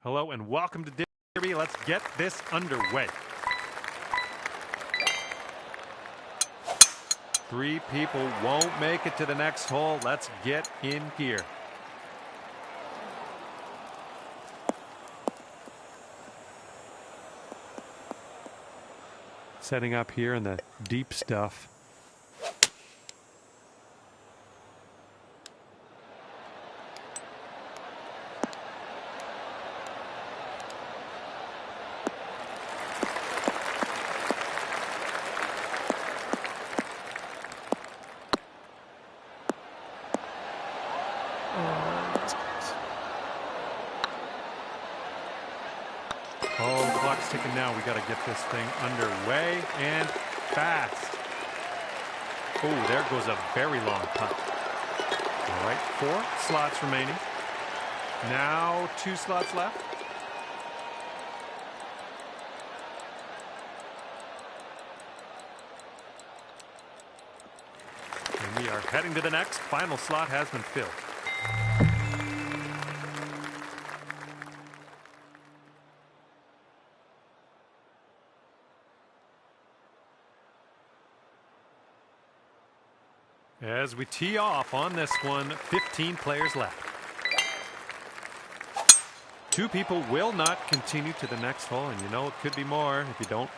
Hello and welcome to Derby. Let's get this underway. 3 people won't make it to the next hole. Let's get in here. Setting up here in the deep stuff. Oh, the clock's ticking now. We got to get this thing underway and fast. Oh, there goes a very long putt. All right, 4 slots remaining. Now 2 slots left. And we are heading to the next. Final slot has been filled. As we tee off on this one, 15 players left. 2 people will not continue to the next hole, and you know it could be more if you don't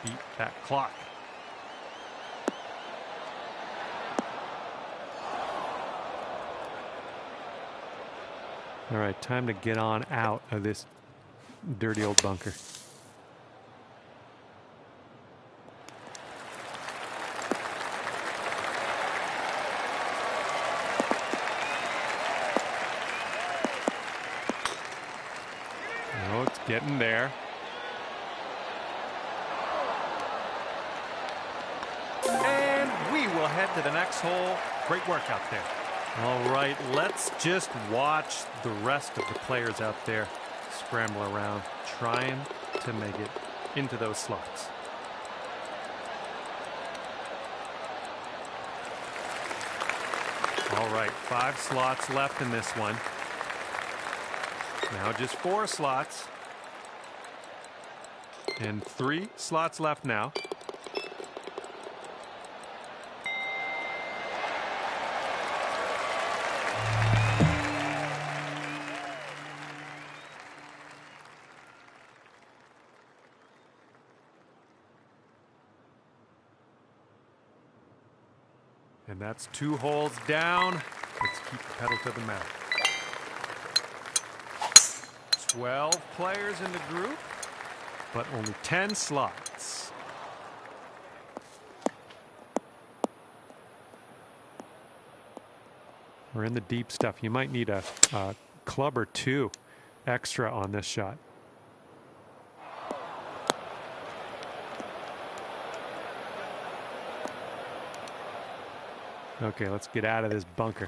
beat that clock. All right, time to get on out of this dirty old bunker. Oh, it's getting there. And we will head to the next hole. Great work out there. All right, let's just watch the rest of the players out there scramble around, trying to make it into those slots. All right, 5 slots left in this one. Now just 4 slots. And 3 slots left now. And that's 2 holes down. Let's keep the pedal to the metal. 12 players in the group, but only 10 slots. We're in the deep stuff. You might need a club or 2 extra on this shot. Okay, let's get out of this bunker.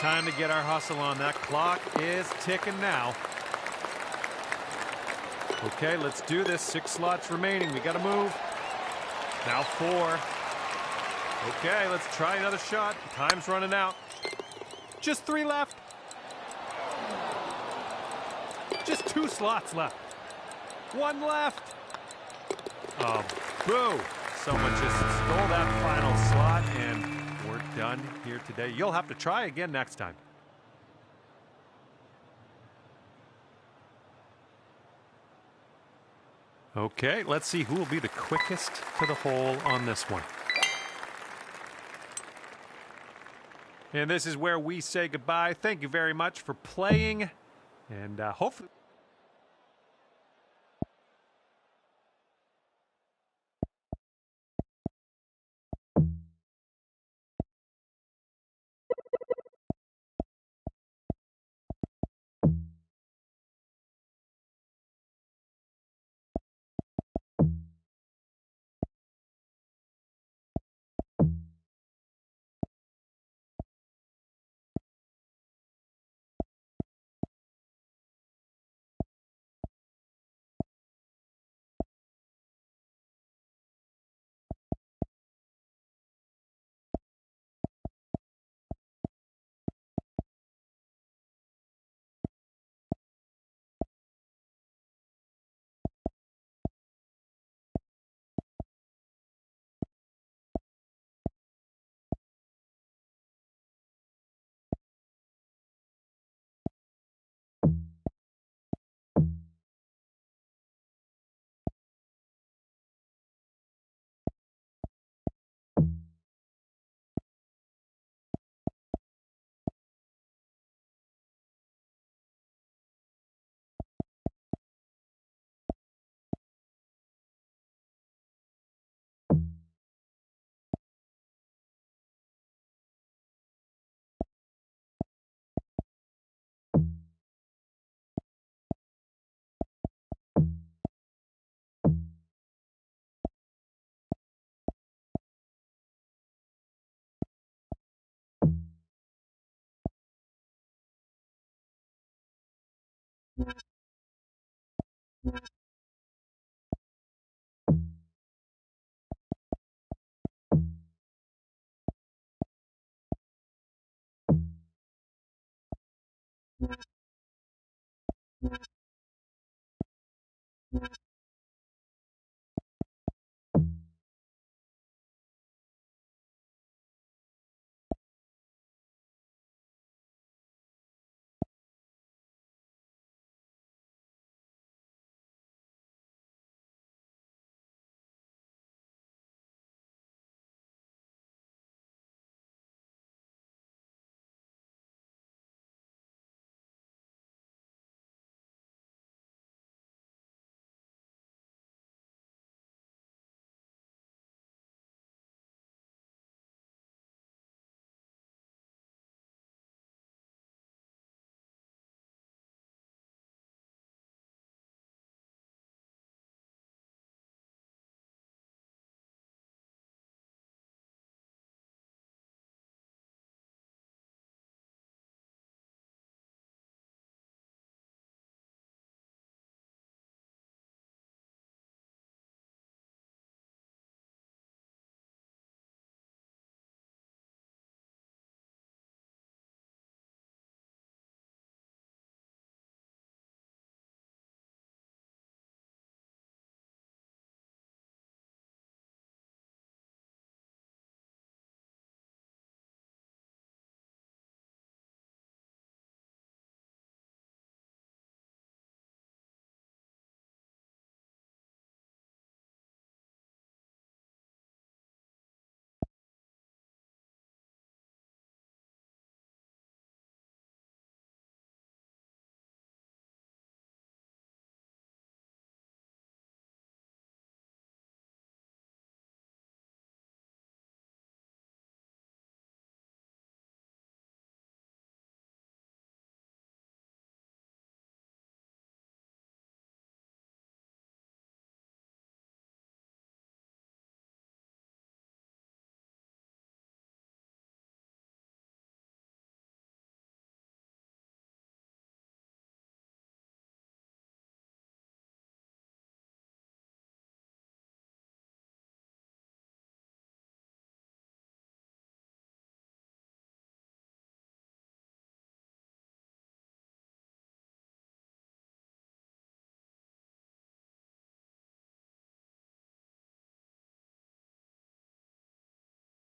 Time to get our hustle on. That clock is ticking now. Okay, let's do this. 6 slots remaining. We got to move. Now 4. Okay, let's try another shot. Time's running out. Just 3 left. Just 2 slots left. 1 left. Oh, boo. Someone just stole that final slot, and we're done here today. You'll have to try again next time. Okay, let's see who will be the quickest to the hole on this one. And this is where we say goodbye. Thank you very much for playing, and hopefully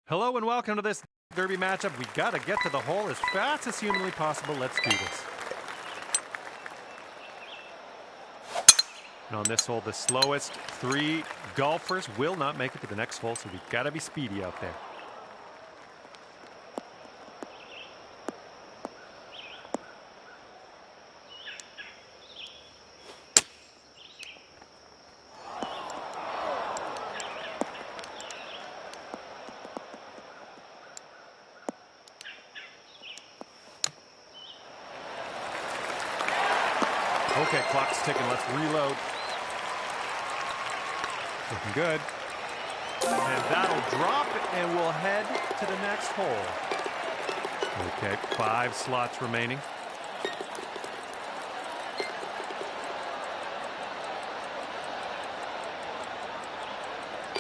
Hello and welcome to this derby matchup. We got to get to the hole as fast as humanly possible. Let's do this. And on this hole, the slowest 3 golfers will not make it to the next hole, so we've got to be speedy out there. Okay, clock's ticking. Let's reload. Looking good. And that'll drop, and we'll head to the next hole. Okay, 5 slots remaining.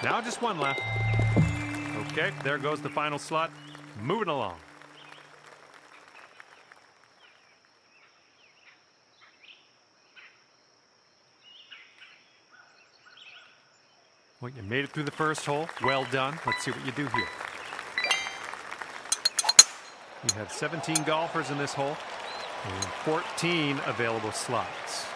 Now just 1 left. Okay, there goes the final slot. Moving along. Well, you made it through the first hole. Well done. Let's see what you do here. You have 17 golfers in this hole and 14 available slots.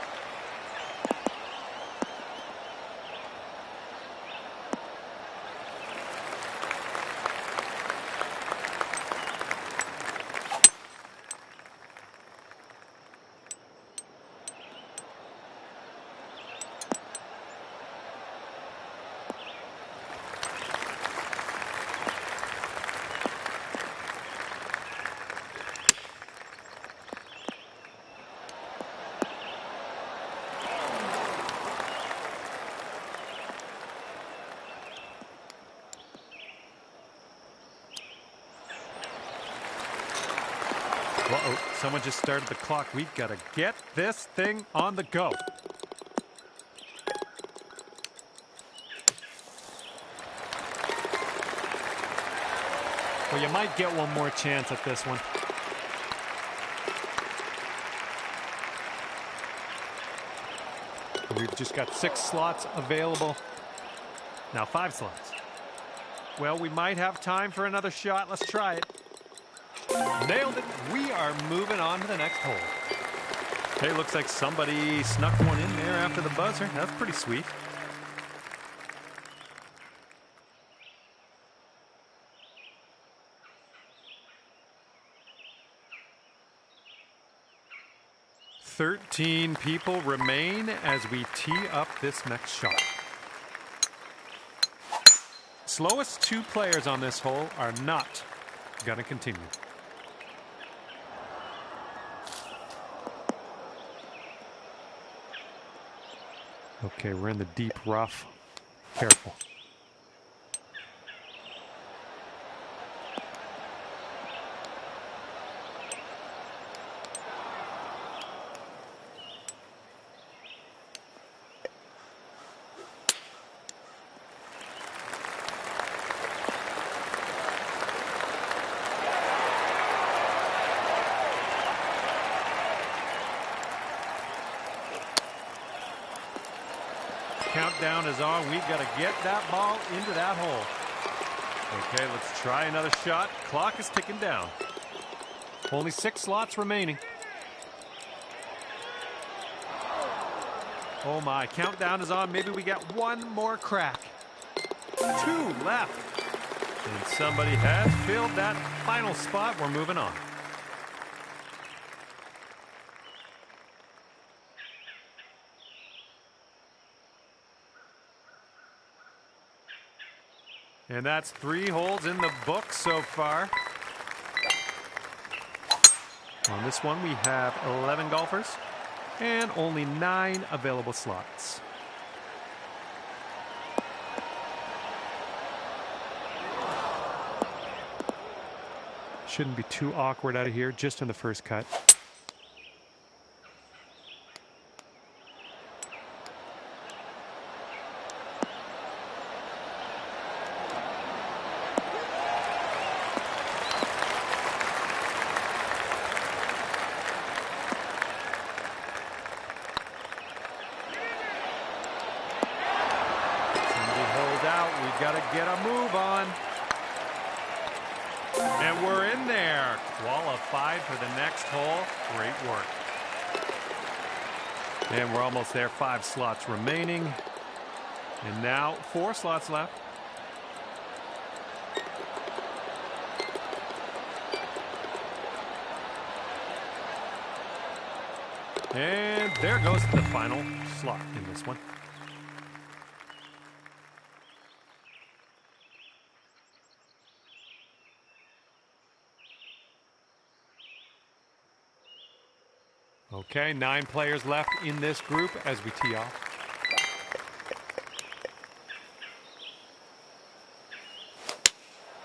Uh-oh, someone just started the clock. We've got to get this thing on the go. Well, you might get one more chance at this one. We've just got 6 slots available. Now 5 slots. Well, we might have time for another shot. Let's try it. Nailed it. We are moving on to the next hole. Hey, looks like somebody snuck one in there after the buzzer. That's pretty sweet. "13 people remain as we tee up this next shot. Slowest 2 players on this hole are not going to continue. Okay, we're in the deep rough. Careful. Countdown is on. We've got to get that ball into that hole. Okay, let's try another shot. Clock is ticking down. Only 6 slots remaining. Oh my, countdown is on. Maybe we get one more crack. 2 left. And somebody has filled that final spot. We're moving on. And that's 3 holes in the book so far. On this one, we have 11 golfers and only 9 available slots. Shouldn't be too awkward out of here, just in the first cut. Got to get a move on. And we're in there. Qualified for the next hole. Great work. And we're almost there. 5 slots remaining. And now 4 slots left. And there goes the final slot in this one. Okay, 9 players left in this group as we tee off.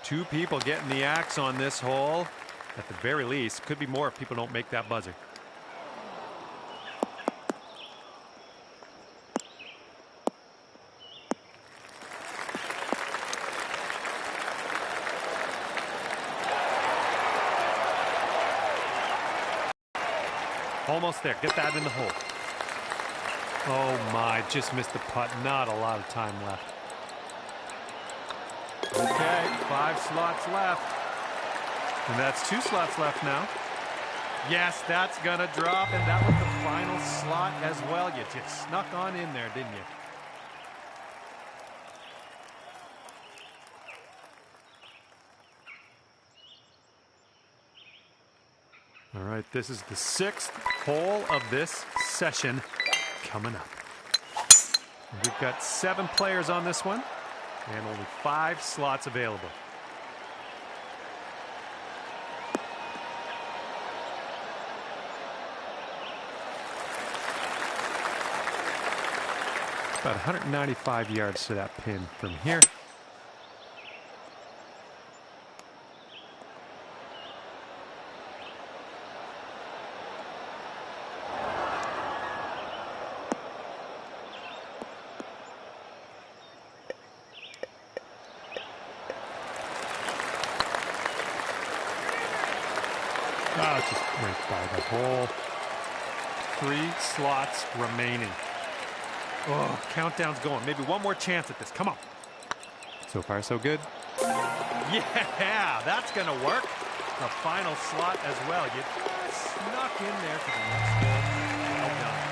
Two people getting the axe on this hole. At the very least, could be more if people don't make that buzzer. Almost there. Get that in the hole. Oh my, just missed the putt. Not a lot of time left. Okay, 5 slots left. And that's 2 slots left now. Yes, that's gonna drop, and that was the final slot as well. You just snuck on in there, didn't you? All right, this is the 6th hole of this session coming up. We've got 7 players on this one and only 5 slots available. About 195 yards to that pin from here. just right by the hole. 3 slots remaining. Oh, countdown's going. Maybe one more chance at this. Come on. So far, so good. Yeah, that's going to work. The final slot as well. You just snuck in there for the next hole. Well done.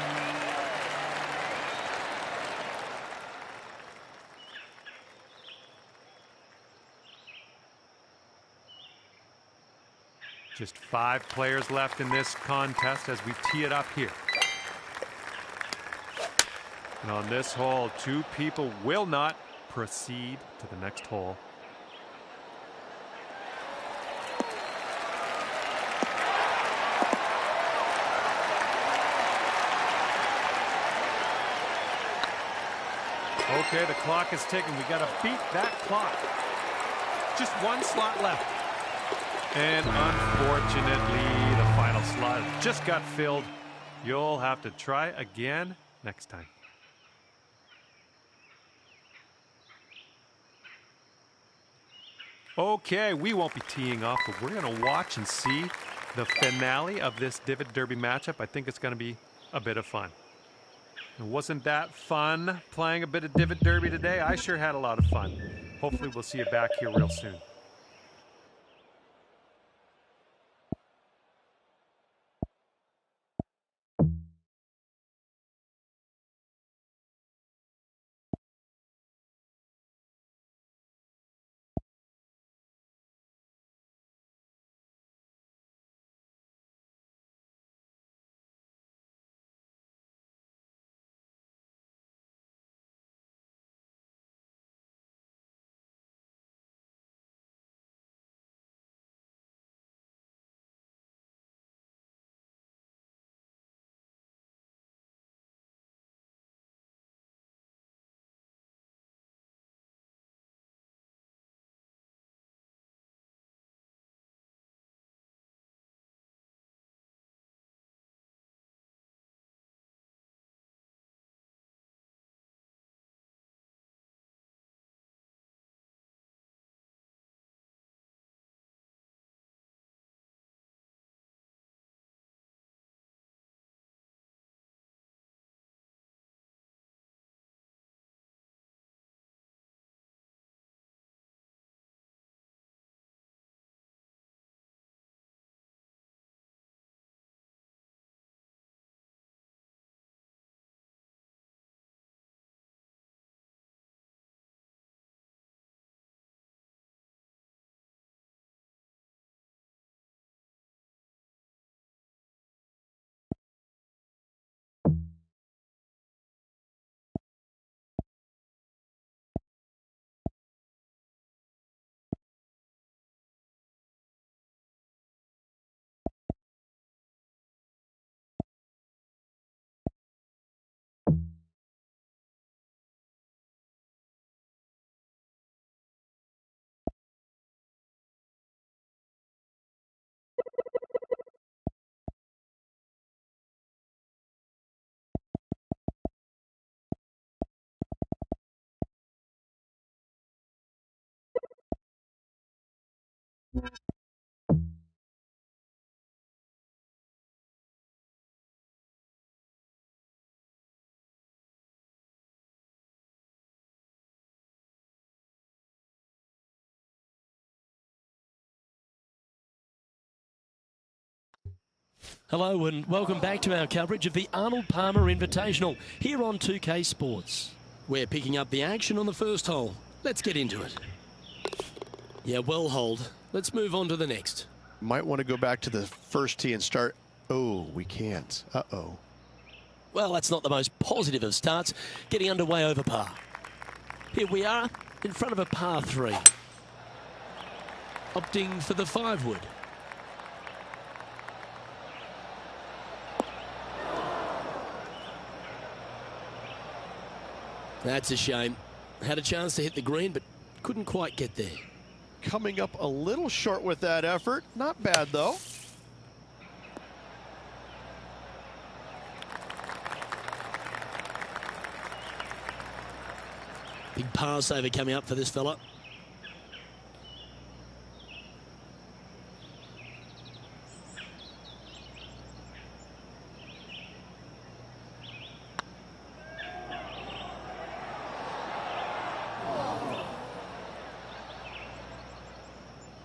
Just 5 players left in this contest as we tee it up here. And on this hole, 2 people will not proceed to the next hole. Okay, the clock is ticking. We got to beat that clock. Just 1 slot left. And unfortunately, the final slot just got filled. You'll have to try again next time. Okay, we won't be teeing off, but we're going to watch and see the finale of this Divot Derby matchup. I think it's going to be a bit of fun. And wasn't that fun playing a bit of Divot Derby today? I sure had a lot of fun. Hopefully we'll see you back here real soon. Hello and welcome back to our coverage of the Arnold Palmer Invitational here on 2K Sports. We're picking up the action on the first hole. Let's get into it. Yeah, well holed. Let's move on to the next. Might want to go back to the first tee and start. Oh, we can't. Uh-oh. Well, that's not the most positive of starts, getting underway over par. Here we are in front of a par 3. Opting for the 5-wood. That's a shame. Had a chance to hit the green, but couldn't quite get there. Coming up a little short with that effort. Not bad, though. Big par saver coming up for this fella.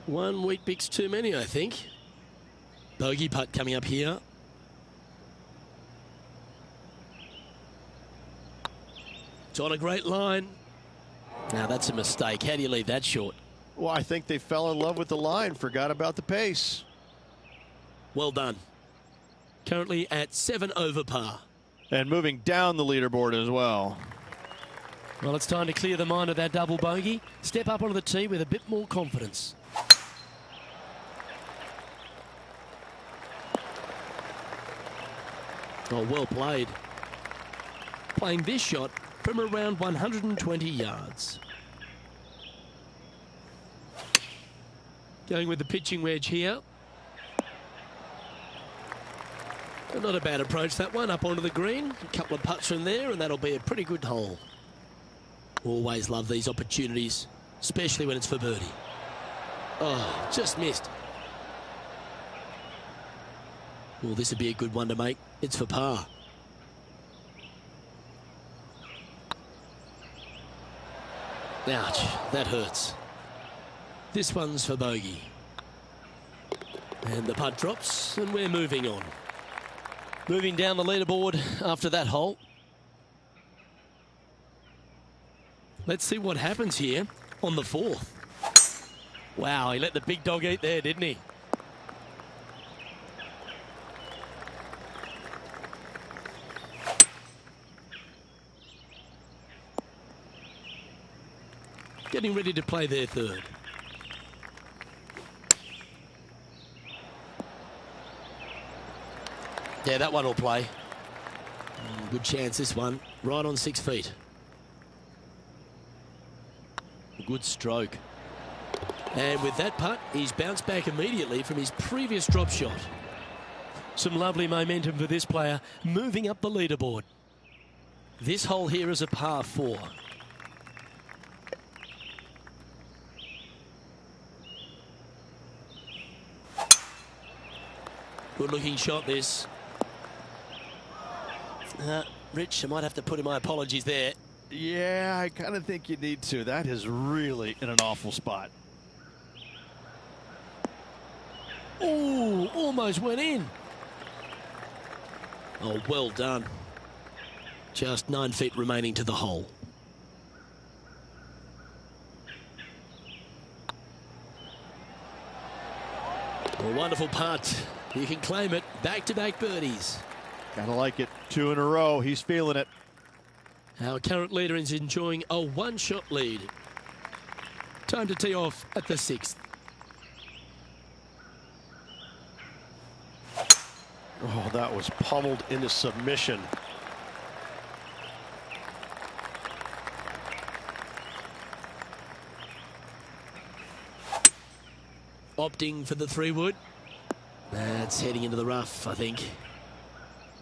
One wheat bix too many, I think. Bogey putt coming up here. It's on a great line. Now that's a mistake. How do you leave that short? Well, I think they fell in love with the line, forgot about the pace. Well done. Currently at 7 over par. And moving down the leaderboard as well. Well, it's time to clear the mind of that double bogey. Step up onto the tee with a bit more confidence. Oh, well played. Playing this shot from around 120 yards. Going with the pitching wedge here. Not a bad approach, that one, up onto the green. A couple of putts from there, and that'll be a pretty good hole. Always love these opportunities, especially when it's for birdie. Oh, just missed. Well, this would be a good one to make. It's for par. Ouch, that hurts. This one's for bogey. And the putt drops, and we're moving on. Moving down the leaderboard after that hole. Let's see what happens here on the fourth. Wow, he let the big dog eat there, didn't he? Getting ready to play their third. Yeah, that one will play. Good chance, this one. Right on 6 feet. Good stroke. And with that putt, he's bounced back immediately from his previous drop shot. Some lovely momentum for this player, moving up the leaderboard. This hole here is a par 4. Good looking shot, this. Rich, I might have to put in my apologies there. Yeah, I kind of think you need to. That is really in an awful spot. Oh, almost went in. Oh, well done. Just 9 feet remaining to the hole. A wonderful putt. You can claim it. Back-to-back birdies. Gotta like it. 2 in a row. He's feeling it. Our current leader is enjoying a one-shot lead. Time to tee off at the 6th. Oh, that was pummeled into submission. Opting for the 3-wood. That's heading into the rough, I think.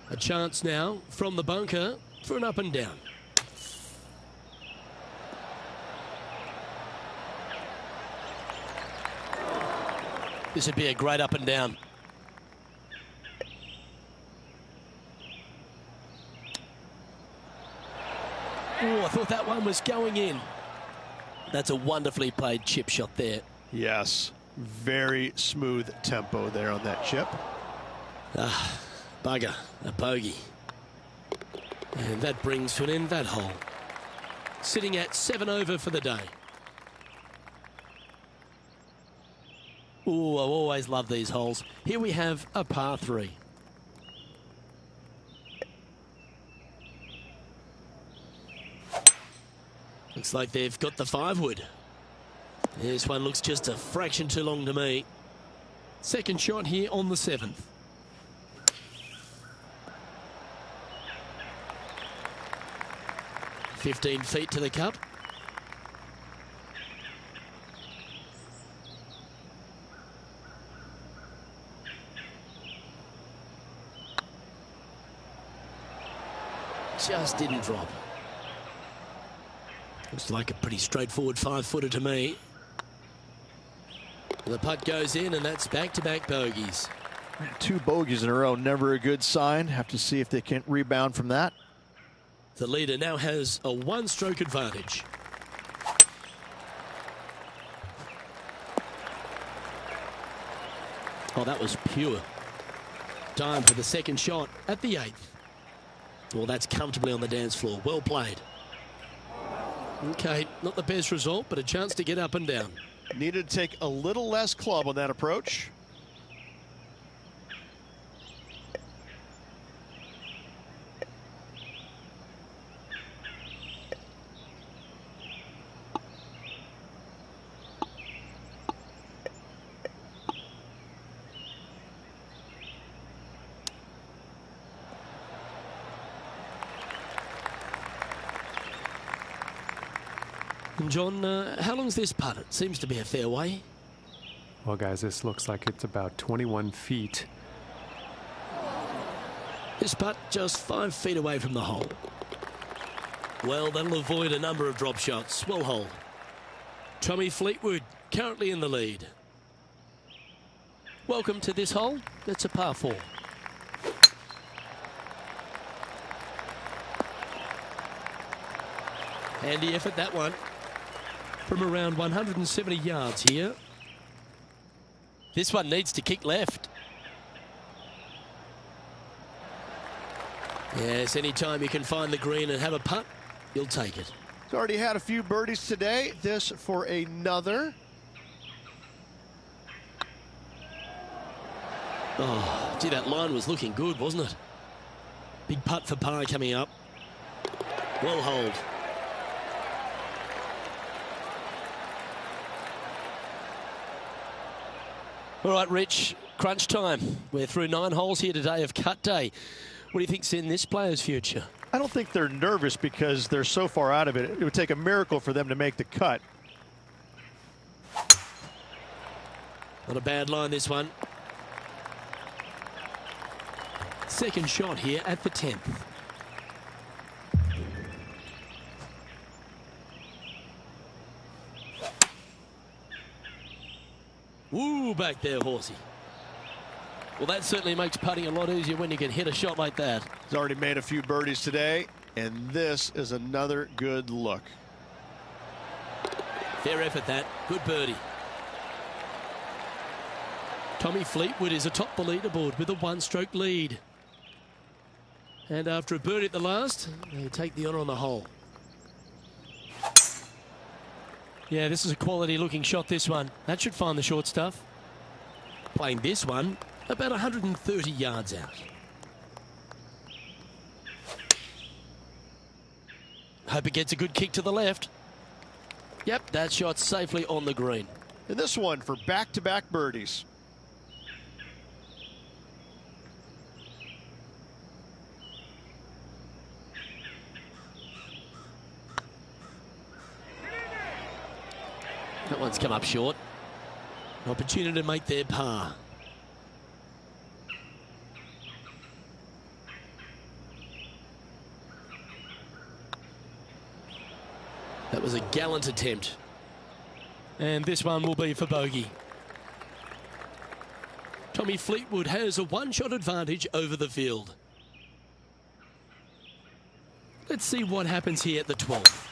A chance now from the bunker for an up and down. This would be a great up and down. Oh, I thought that one was going in. That's a wonderfully played chip shot there. Yes, very smooth tempo there on that chip. Bugger, a bogey. And that brings to an end that hole. Sitting at 7 over for the day. Oh, I always love these holes. Here we have a par 3. Looks like they've got the 5-wood. This one looks just a fraction too long to me. Second shot here on the 7th. $15 feet to the cup. Just didn't drop. Looks like a pretty straightforward 5-footer to me. The putt goes in, and that's back-to-back bogeys. 2 bogeys in a row, never a good sign. Have to see if they can rebound from that. The leader now has a 1-stroke advantage. Oh, that was pure. Time for the second shot at the 8th. Well, that's comfortably on the dance floor. Well played. Okay, not the best result, but a chance to get up and down. Needed to take a little less club on that approach. And John, how long's this putt? It seems to be a fair way. Well, guys, this looks like it's about 21 feet. This putt just 5 feet away from the hole. Well, that'll avoid a number of drop shots. Well hold. Tommy Fleetwood currently in the lead. Welcome to this hole. It's a par 4. Handy effort, that one. From around 170 yards here. This one needs to kick left. Yes, anytime you can find the green and have a putt, you'll take it. He's already had a few birdies today. This for another. Oh, gee, that line was looking good, wasn't it? Big putt for par coming up. Well hold. All right, Rich, crunch time. We're through 9 holes here today of cut day. What do you think's in this player's future? I don't think they're nervous because they're so far out of it. It would take a miracle for them to make the cut. Not a bad line, this one. Second shot here at the 10th. Woo, back there, horsey. Well, that certainly makes putting a lot easier when you can hit a shot like that. He's already made a few birdies today, and this is another good look. Fair effort, that. Good birdie. Tommy Fleetwood is atop the leaderboard with a 1-stroke lead. And after a birdie at the last, they take the honour on the hole. Yeah, this is a quality-looking shot, this one. That should find the short stuff. Playing this one about 130 yards out. Hope it gets a good kick to the left. Yep, that shot's safely on the green. And this one for back-to-back birdies. That one's come up short. An opportunity to make their par. That was a gallant attempt. And this one will be for bogey. Tommy Fleetwood has a 1-shot advantage over the field. Let's see what happens here at the 12th.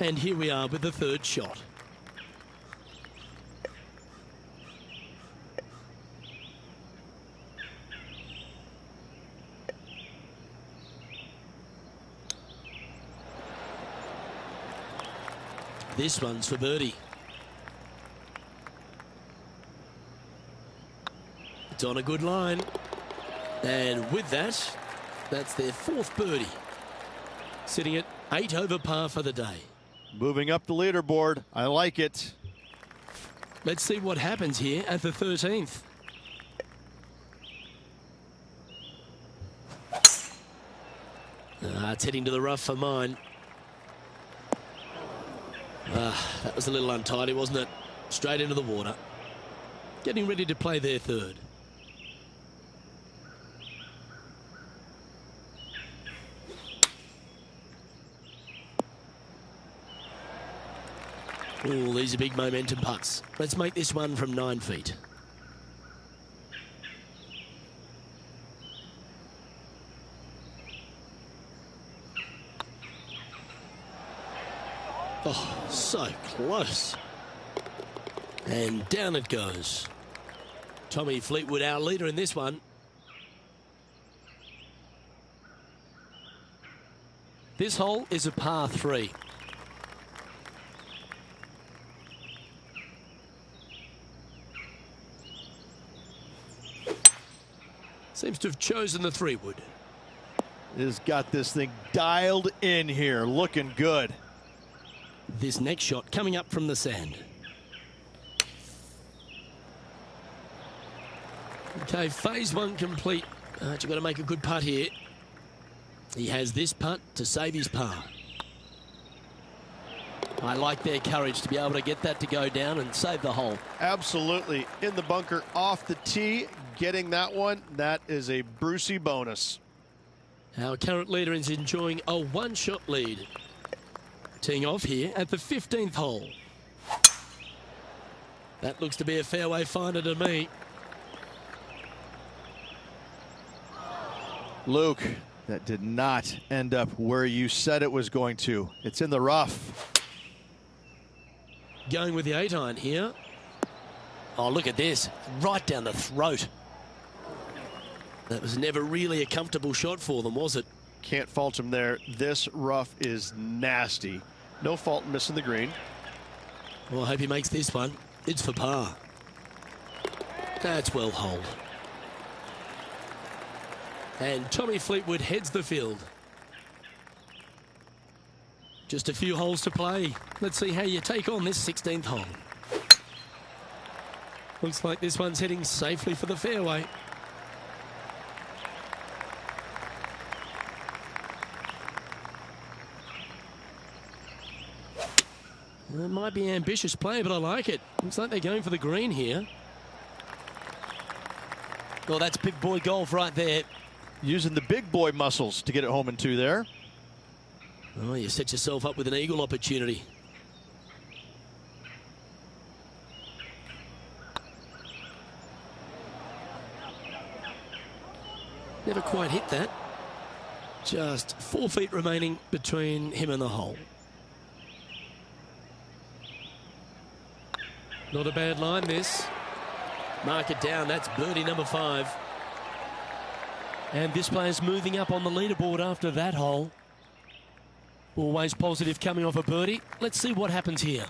And here we are with the 3rd shot. This one's for birdie. It's on a good line. And with that, that's their 4th birdie. Sitting at 8 over par for the day. Moving up the leaderboard. I like it. Let's see what happens here at the 13th. It's heading to the rough for mine. That was a little untidy, wasn't it? Straight into the water. Getting ready to play their 3rd. Oh, these are big momentum putts. Let's make this one from 9 feet. Oh, so close. And down it goes. Tommy Fleetwood, our leader in this one. This hole is a par 3. Seems to have chosen the 3-wood. Has got this thing dialed in here, looking good. This next shot coming up from the sand. Okay, phase 1 complete. You've got to make a good putt here. He has this putt to save his par. I like their courage to be able to get that to go down and save the hole. Absolutely. In the bunker off the tee, getting that one. That is a Brucey bonus. Our current leader is enjoying a 1-shot lead. Teeing off here at the 15th hole. That looks to be a fairway finder to me. Luke, that did not end up where you said it was going to. It's in the rough. Going with the 8-iron here. Oh, look at this. Right down the throat. That was never really a comfortable shot for them, was it? Can't fault him there. This rough is nasty. No fault in missing the green. Well, I hope he makes this one. It's for par. That's well holed. And Tommy Fleetwood heads the field. Just a few holes to play. Let's see how you take on this 16th hole. Looks like this one's heading safely for the fairway. It might be an ambitious play, but I like it. Looks like they're going for the green here. Well, that's big boy golf right there. Using the big boy muscles to get it home in 2 there. Oh, you set yourself up with an eagle opportunity. Never quite hit that. Just 4 feet remaining between him and the hole. Not a bad line, this. Mark it down. That's birdie number 5. And this player's moving up on the leaderboard after that hole. Always positive coming off a birdie. Let's see what happens here.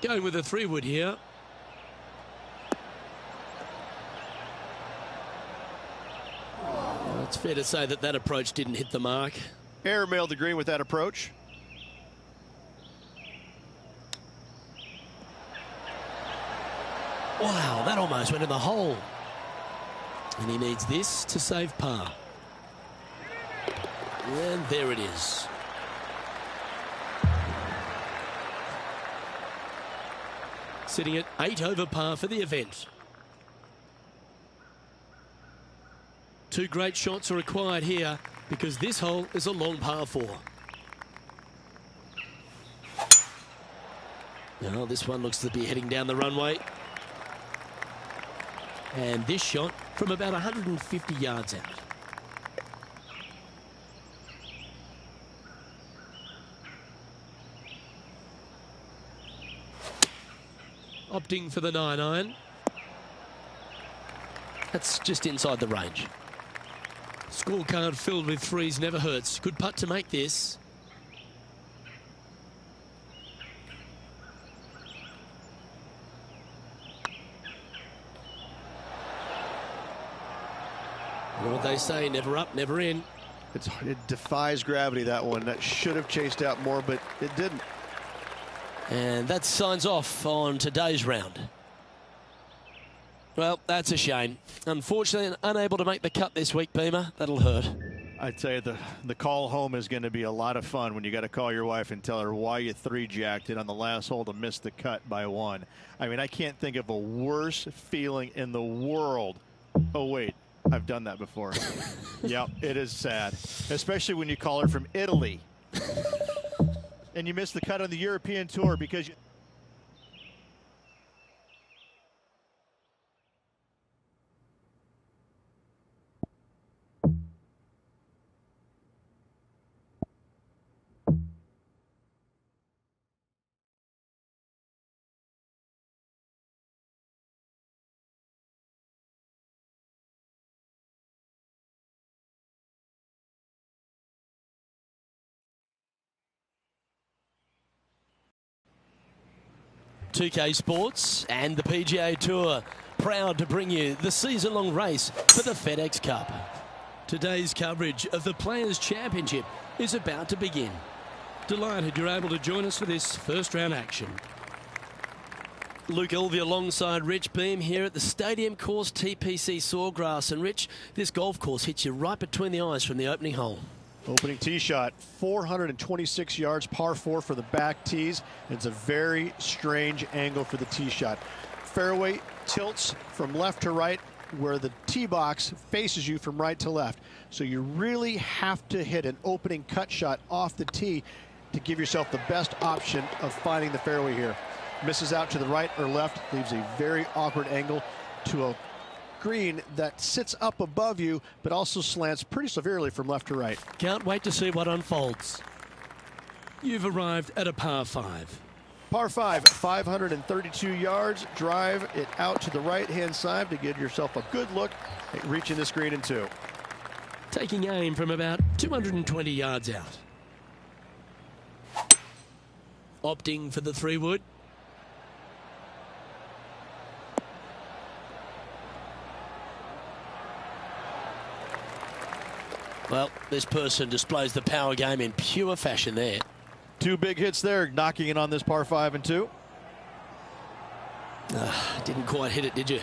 Going with a 3-wood here. Well, it's fair to say that that approach didn't hit the mark. Airmailed the green with that approach. Wow, that almost went in the hole. And he needs this to save par. And there it is. Sitting at 8 over par for the event. 2 great shots are required here because this hole is a long par 4. Now this one looks to be heading down the runway. And this shot from about 150 yards out. Opting for the 9-iron. That's just inside the range. Scorecard filled with 3s never hurts. Good putt to make this. You know what they say, never up, never in. It defies gravity, that one. That should have chased out more, but it didn't. And that signs off on today's round. Well, that's a shame. Unfortunately, unable to make the cut this week, Beamer. That'll hurt. I'd say the call home is going to be a lot of fun when you got to call your wife and tell her why you 3-jacked it on the last hole to miss the cut by 1. I mean, I can't think of a worse feeling in the world. Oh, wait. I've done that before. Yep, it is sad. Especially when you call her from Italy. And you miss the cut on the European Tour because you... 2K Sports and the PGA Tour, proud to bring you the season-long race for the FedEx Cup. Today's coverage of the Players' Championship is about to begin. Delighted you're able to join us for this first-round action. Luke Elvey alongside Rich Beam here at the Stadium Course TPC Sawgrass. And Rich, this golf course hits you right between the eyes from the opening hole. Opening tee shot, 426 yards, par 4 for the back tees. It's a very strange angle for the tee shot. Fairway tilts from left to right, where the tee box faces you from right to left. So you really have to hit an opening cut shot off the tee to give yourself the best option of finding the fairway here. Misses out to the right or left, leaves a very awkward angle to a green that sits up above you, but also slants pretty severely from left to right. Can't wait to see what unfolds. You've arrived at a par 5. Par 5, 532 yards. Drive it out to the right-hand side to give yourself a good look at reaching this green in 2. Taking aim from about 220 yards out. Opting for the 3-wood. Well, this person displays the power game in pure fashion there. 2 big hits there, knocking it on this par 5 and 2. Didn't quite hit it, did you?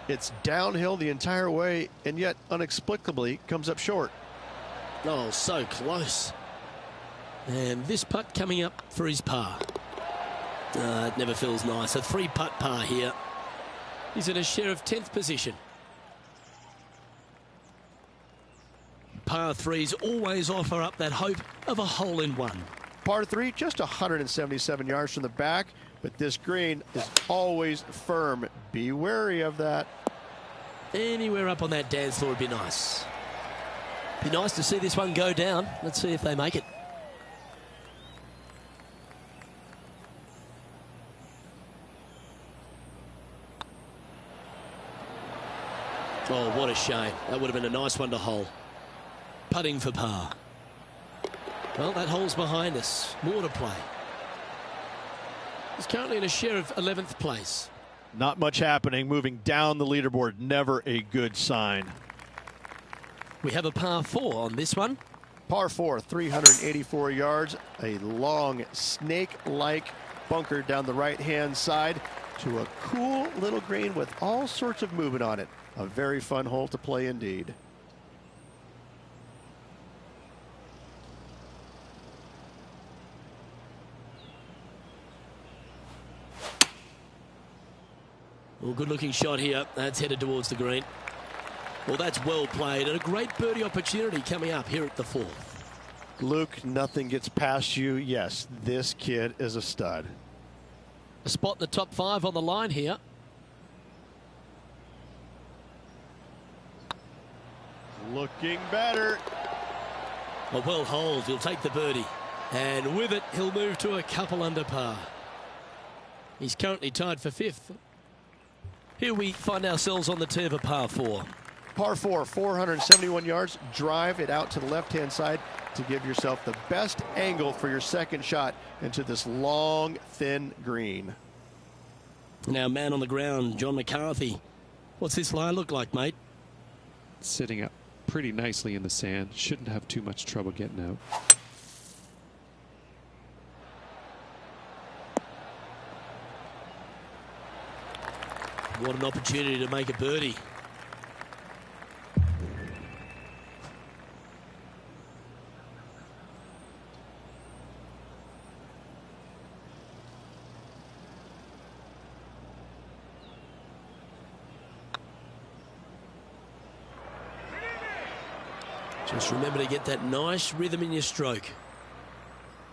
It's downhill the entire way, and yet inexplicably comes up short. Oh, so close. And this putt coming up for his par. It never feels nice. A 3-putt par here. He's in a share of 10th position. Par 3s always offer up that hope of a hole-in-one. Par 3, just 177 yards from the back, but this green is always firm. Be wary of that. Anywhere up on that dance floor would be nice. Be nice to see this one go down. Let's see if they make it. Oh, what a shame. That would have been a nice one to hole. Putting for par. Well, that hole's behind us. More to play. He's currently in a share of 11th place. Not much happening. Moving down the leaderboard, never a good sign. We have a par 4 on this one. Par 4, 384 yards. A long snake-like bunker down the right-hand side to a cool little green with all sorts of movement on it. A very fun hole to play indeed. Well, good-looking shot here. That's headed towards the green. Well, that's well played, and a great birdie opportunity coming up here at the 4th. Luke, nothing gets past you. Yes, this kid is a stud. A spot in the top 5 on the line here. Looking better. A well holed. He'll take the birdie. And with it, he'll move to a couple under par. He's currently tied for 5th. Here we find ourselves on the tee of a par 4. Par 4, 471 yards. Drive it out to the left-hand side to give yourself the best angle for your second shot into this long, thin green. Now, man on the ground, John McCarthy. What's this lie look like, mate? Sitting up pretty nicely in the sand. Shouldn't have too much trouble getting out. What an opportunity to make a birdie. Just remember to get that nice rhythm in your stroke.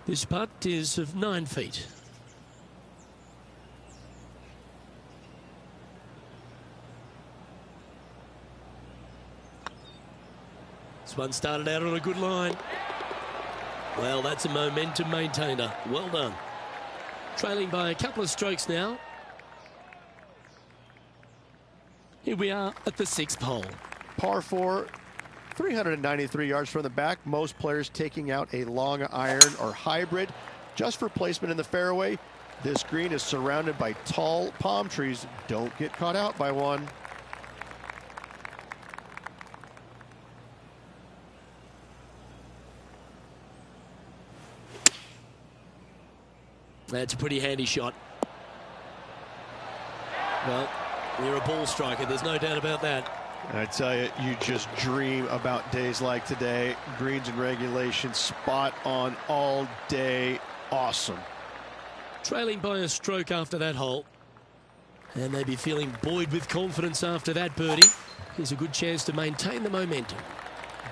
This putt is of 9 feet. This one started out on a good line. Well, that's a momentum maintainer. Well done. Trailing by a couple of strokes now. Here we are at the 6th hole. Par 4, 393 yards from the back. Most players taking out a long iron or hybrid just for placement in the fairway. This green is surrounded by tall palm trees. Don't get caught out by one. That's a pretty handy shot. Well, you're a ball striker, there's no doubt about that. I tell you, you just dream about days like today. Greens and regulation, spot on all day. Awesome. Trailing by a stroke after that hole. And they'd be feeling buoyed with confidence after that birdie. Here's a good chance to maintain the momentum.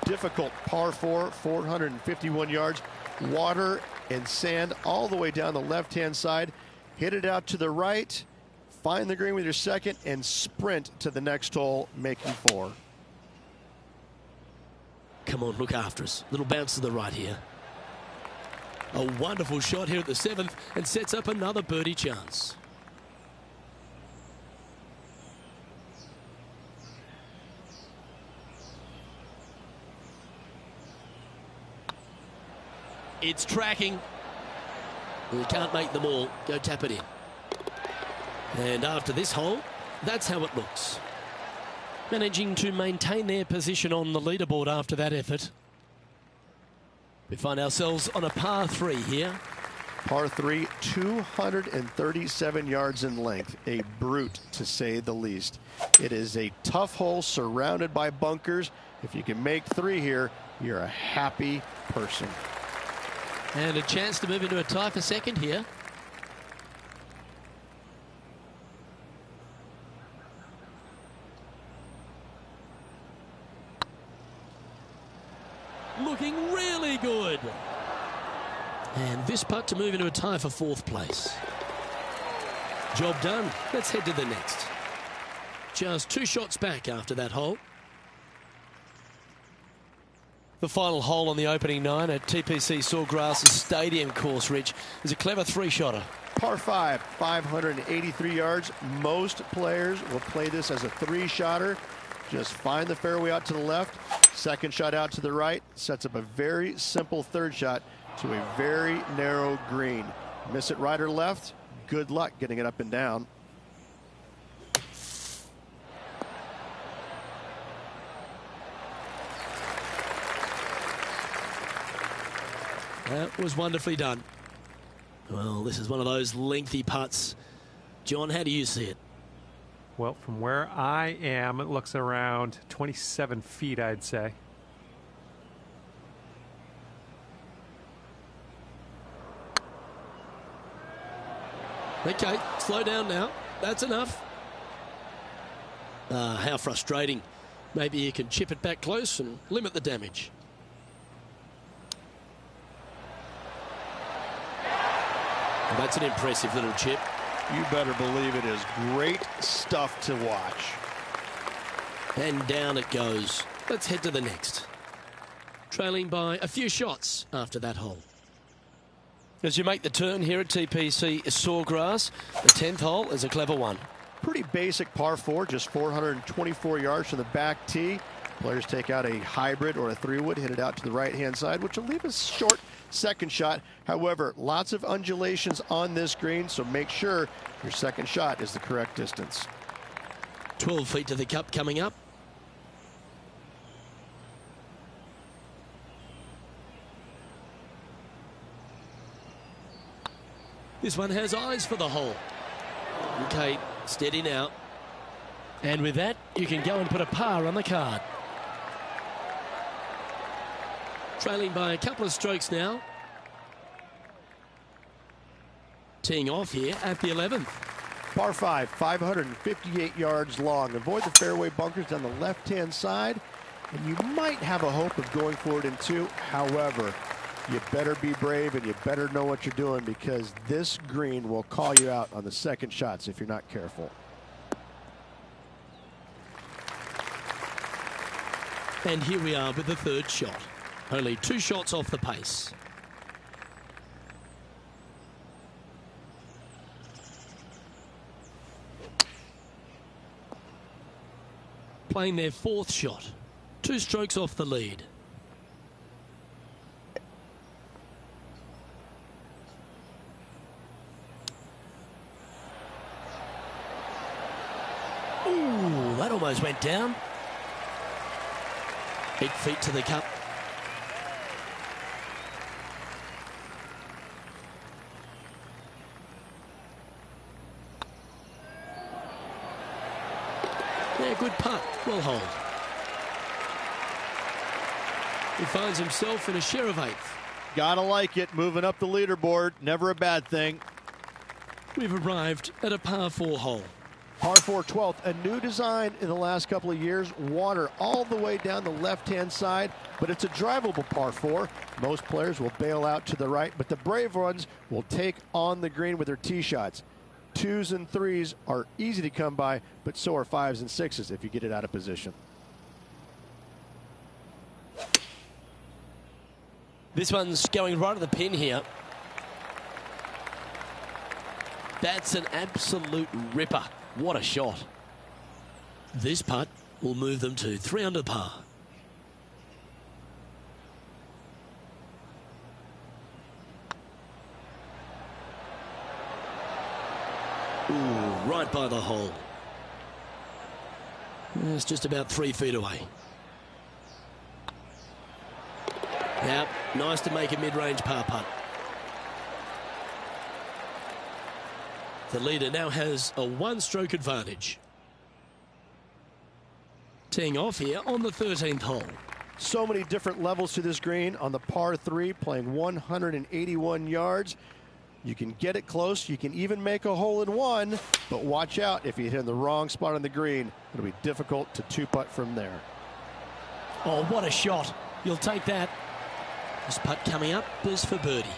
Difficult par 4, 451 yards. Water and sand all the way down the left-hand side. Hit it out to the right. Find the green with your second and sprint to the next hole, making 4. Come on, look after us. Little bounce to the right here. A wonderful shot here at the 7th and sets up another birdie chance. It's tracking. We can't make them all. Go tap it in. And after this hole, that's how it looks. Managing to maintain their position on the leaderboard after that effort. We find ourselves on a par 3 here. Par 3, 237 yards in length. A brute, to say the least. It is a tough hole surrounded by bunkers. If you can make 3 here, you're a happy person. And a chance to move into a tie for second here. Looking really good. And this putt to move into a tie for 4th place. Job done. Let's head to the next. Just 2 shots back after that hole. The final hole on the opening 9 at TPC Sawgrass Stadium course, Rich, is a clever 3-shotter. Par 5, 583 yards. Most players will play this as a 3-shotter. Just find the fairway out to the left, second shot out to the right, sets up a very simple 3rd shot to a very narrow green. Miss it right or left, good luck getting it up and down. That was wonderfully done. Well, this is one of those lengthy putts. John, how do you see it? Well, from where I am, it looks around 27 feet, I'd say. Okay, slow down now. That's enough. How frustrating. Maybe you can chip it back close and limit the damage. Well, that's an impressive little chip. You better believe it is great stuff to watch. And down it goes. Let's head to the next. Trailing by a few shots after that hole. As you make the turn here at TPC Sawgrass, the 10th hole is a clever one. Pretty basic par 4, just 424 yards from the back tee. Players take out a hybrid or a 3-wood, hit it out to the right-hand side, which will leave a short second shot. However, lots of undulations on this green, so make sure your second shot is the correct distance. 12 feet to the cup coming up. This one has eyes for the hole. Okay, steady now. And with that, you can go and put a par on the card. Trailing by a couple of strokes now. Teeing off here at the 11th. Par 5, 558 yards long. Avoid the fairway bunkers down the left-hand side, and you might have a hope of going for it in 2. However, you better be brave and you better know what you're doing, because this green will call you out on the second shots if you're not careful. And here we are with the 3rd shot. Only 2 shots off the pace. Playing their 4th shot. 2 strokes off the lead. almost went down. 8 feet to the cup. Yeah, good putt. Well hold. He finds himself in a share of 8th. Gotta like it. Moving up the leaderboard. Never a bad thing. We've arrived at a par 4 hole. Par 4 12th. A new design in the last couple of years. Water all the way down the left-hand side, but it's a drivable par 4. Most players will bail out to the right, but the brave ones will take on the green with their tee shots. 2s and 3s are easy to come by, but so are 5s and 6s if you get it out of position. This one's going right at the pin here. That's an absolute ripper. What a shot. This putt will move them to 3 under par. Ooh, right by the hole. It's just about 3 feet away. Now, nice to make a mid-range par putt. The leader now has a 1-stroke advantage. Teeing off here on the 13th hole. So many different levels to this green. On the par 3, playing 181 yards. You can get it close. You can even make a hole-in-one. But watch out, if you hit in the wrong spot on the green, it'll be difficult to 2-putt from there. Oh, what a shot. You'll take that. This putt coming up is for birdie.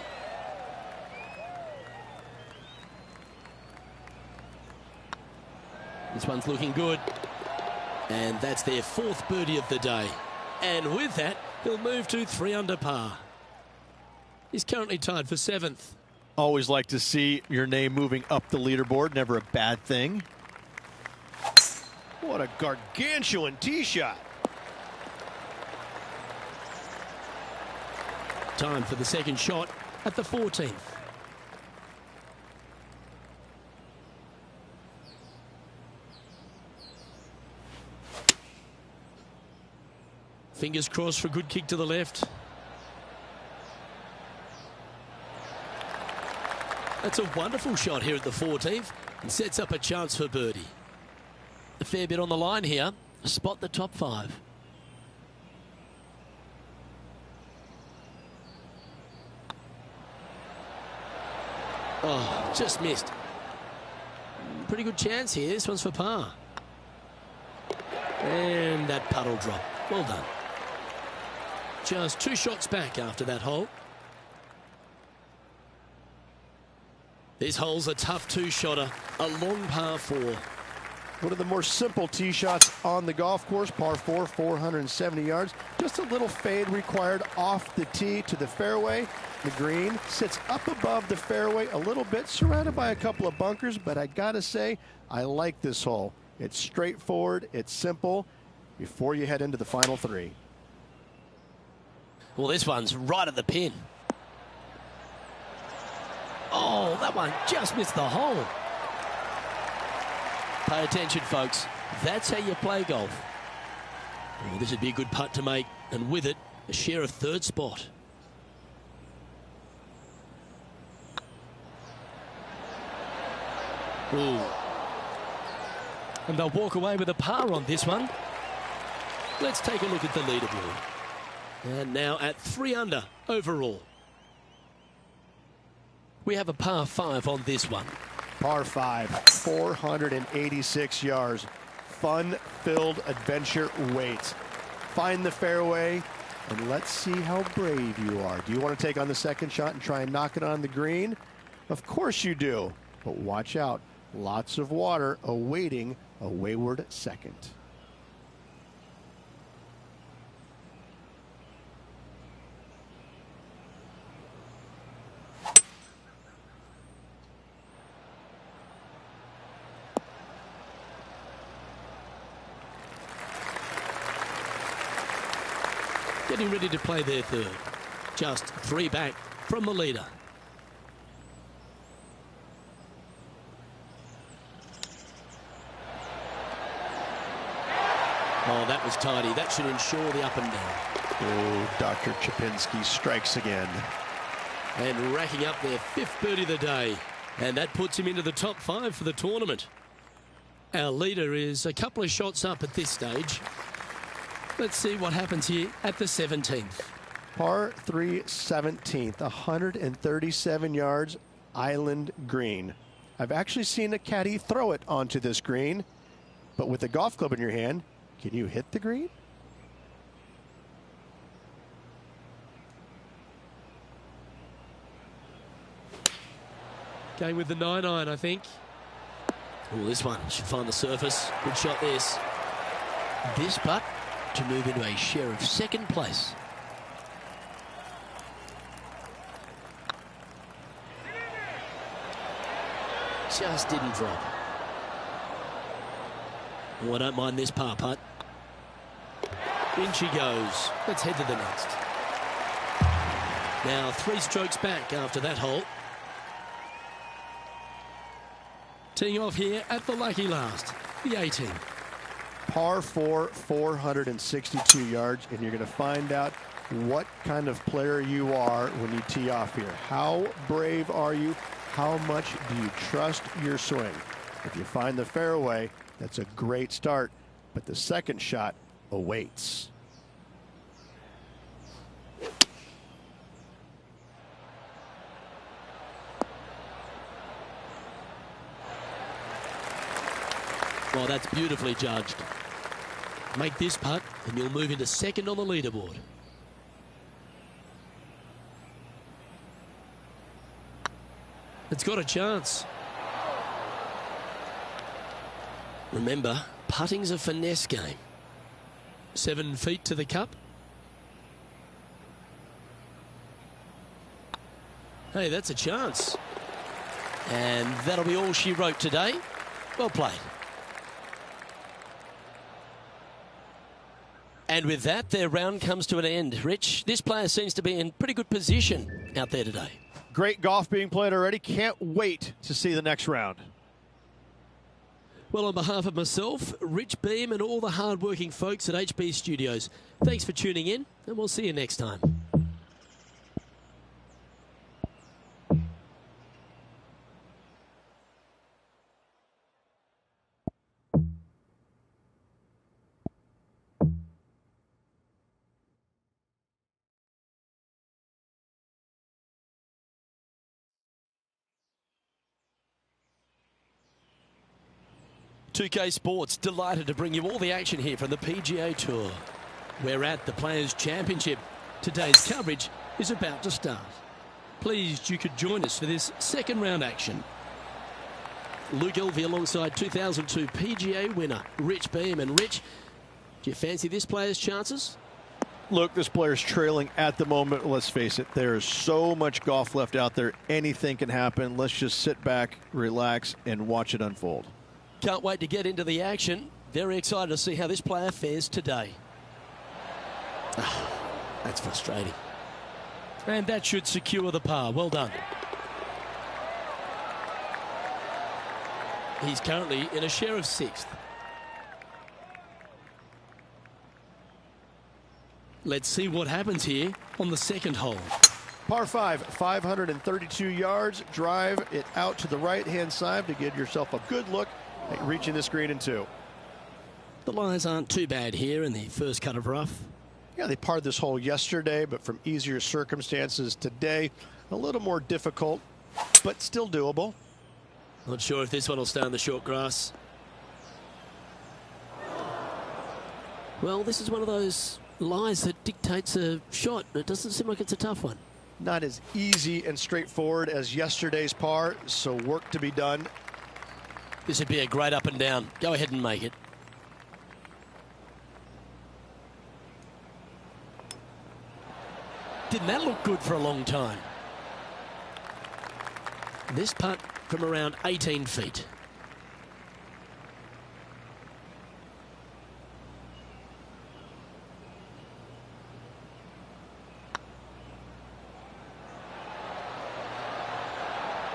This one's looking good. And that's their 4th birdie of the day. And with that, he'll move to 3 under par. He's currently tied for 7th. Always like to see your name moving up the leaderboard. Never a bad thing. What a gargantuan tee shot. Time for the second shot at the 14th. Fingers crossed for a good kick to the left. That's a wonderful shot here at the 14th and sets up a chance for birdie. A fair bit on the line here. Spot the top 5. Oh, just missed. Pretty good chance here. This one's for par. And that puddle drop. Well done. Just 2 shots back after that hole. This hole's a tough 2-shotter. A long par 4. One of the more simple tee shots on the golf course. Par 4, 470 yards. Just a little fade required off the tee to the fairway. The green sits up above the fairway a little bit, surrounded by a couple of bunkers, but I gotta say, I like this hole. It's straightforward, it's simple, before you head into the final 3. Well, this one's right at the pin. Oh, that one just missed the hole. Pay attention, folks. That's how you play golf. Well, this would be a good putt to make, and with it, a share of 3rd spot. Ooh. And they'll walk away with a par on this one. Let's take a look at the leaderboard. And now at 3 under overall. We have a par 5 on this one. Par 5, 486 yards. Fun-filled adventure waits. Find the fairway, and let's see how brave you are. Do you want to take on the second shot and try and knock it on the green? Of course you do. But watch out. Lots of water awaiting a wayward second. Getting ready to play their 3rd. Just 3 back from the leader. Oh, that was tidy. That should ensure the up and down. Oh, Dr. Chapinski strikes again. And racking up their 5th birdie of the day. And that puts him into the top 5 for the tournament. Our leader is a couple of shots up at this stage. Let's see what happens here at the 17th. Par 3 17th, 137 yards, island green. I've actually seen a caddy throw it onto this green, but with a golf club in your hand, can you hit the green? Going with the 9-iron, I think. Oh, this one should find the surface. Good shot, this. This putt to move into a share of 2nd place. Just didn't drop. Oh, I don't mind this par putt. In she goes. Let's head to the next. Now 3 strokes back after that hole. Teeing off here at the lucky last, the 18. Par 4, 462 yards, and you're going to find out what kind of player you are when you tee off here. How brave are you? How much do you trust your swing? If you find the fairway, that's a great start, but the second shot awaits. Well, that's beautifully judged. Make this putt and you'll move into 2nd on the leaderboard. It's got a chance. Remember, putting's a finesse game. 7 feet to the cup. Hey, that's a chance. And that'll be all she wrote today. Well played. And with that, their round comes to an end. Rich, this player seems to be in pretty good position out there today. Great golf being played already. Can't wait to see the next round. Well, on behalf of myself, Rich Beem, and all the hard-working folks at HB Studios, thanks for tuning in, and we'll see you next time. .2K Sports, delighted to bring you all the action here from the PGA Tour. We're at the Players' Championship. Today's coverage is about to start. Pleased you could join us for this 2nd round action. Luke Elvey alongside 2002 PGA winner Rich Beem. And Rich, do you fancy this player's chances? Look, this player's trailing at the moment. Let's face it, there is so much golf left out there. Anything can happen. Let's just sit back, relax, and watch it unfold. Can't wait to get into the action. Very excited to see how this player fares today. That's frustrating. And that should secure the par. Well done. He's currently in a share of 6th. Let's see what happens here on the 2nd hole. Par 5, 532 yards. Drive it out to the right-hand side to give yourself a good look at reaching this green in 2. The lies aren't too bad here in the first cut of rough. Yeah, they parred this hole yesterday, but from easier circumstances today, a little more difficult, but still doable. Not sure if this one will stay on the short grass. Well, this is one of those lies that dictates a shot. It doesn't seem like it's a tough one. Not as easy and straightforward as yesterday's par, so work to be done. This would be a great up and down. Go ahead and make it. Didn't that look good for a long time? This putt from around 18 feet.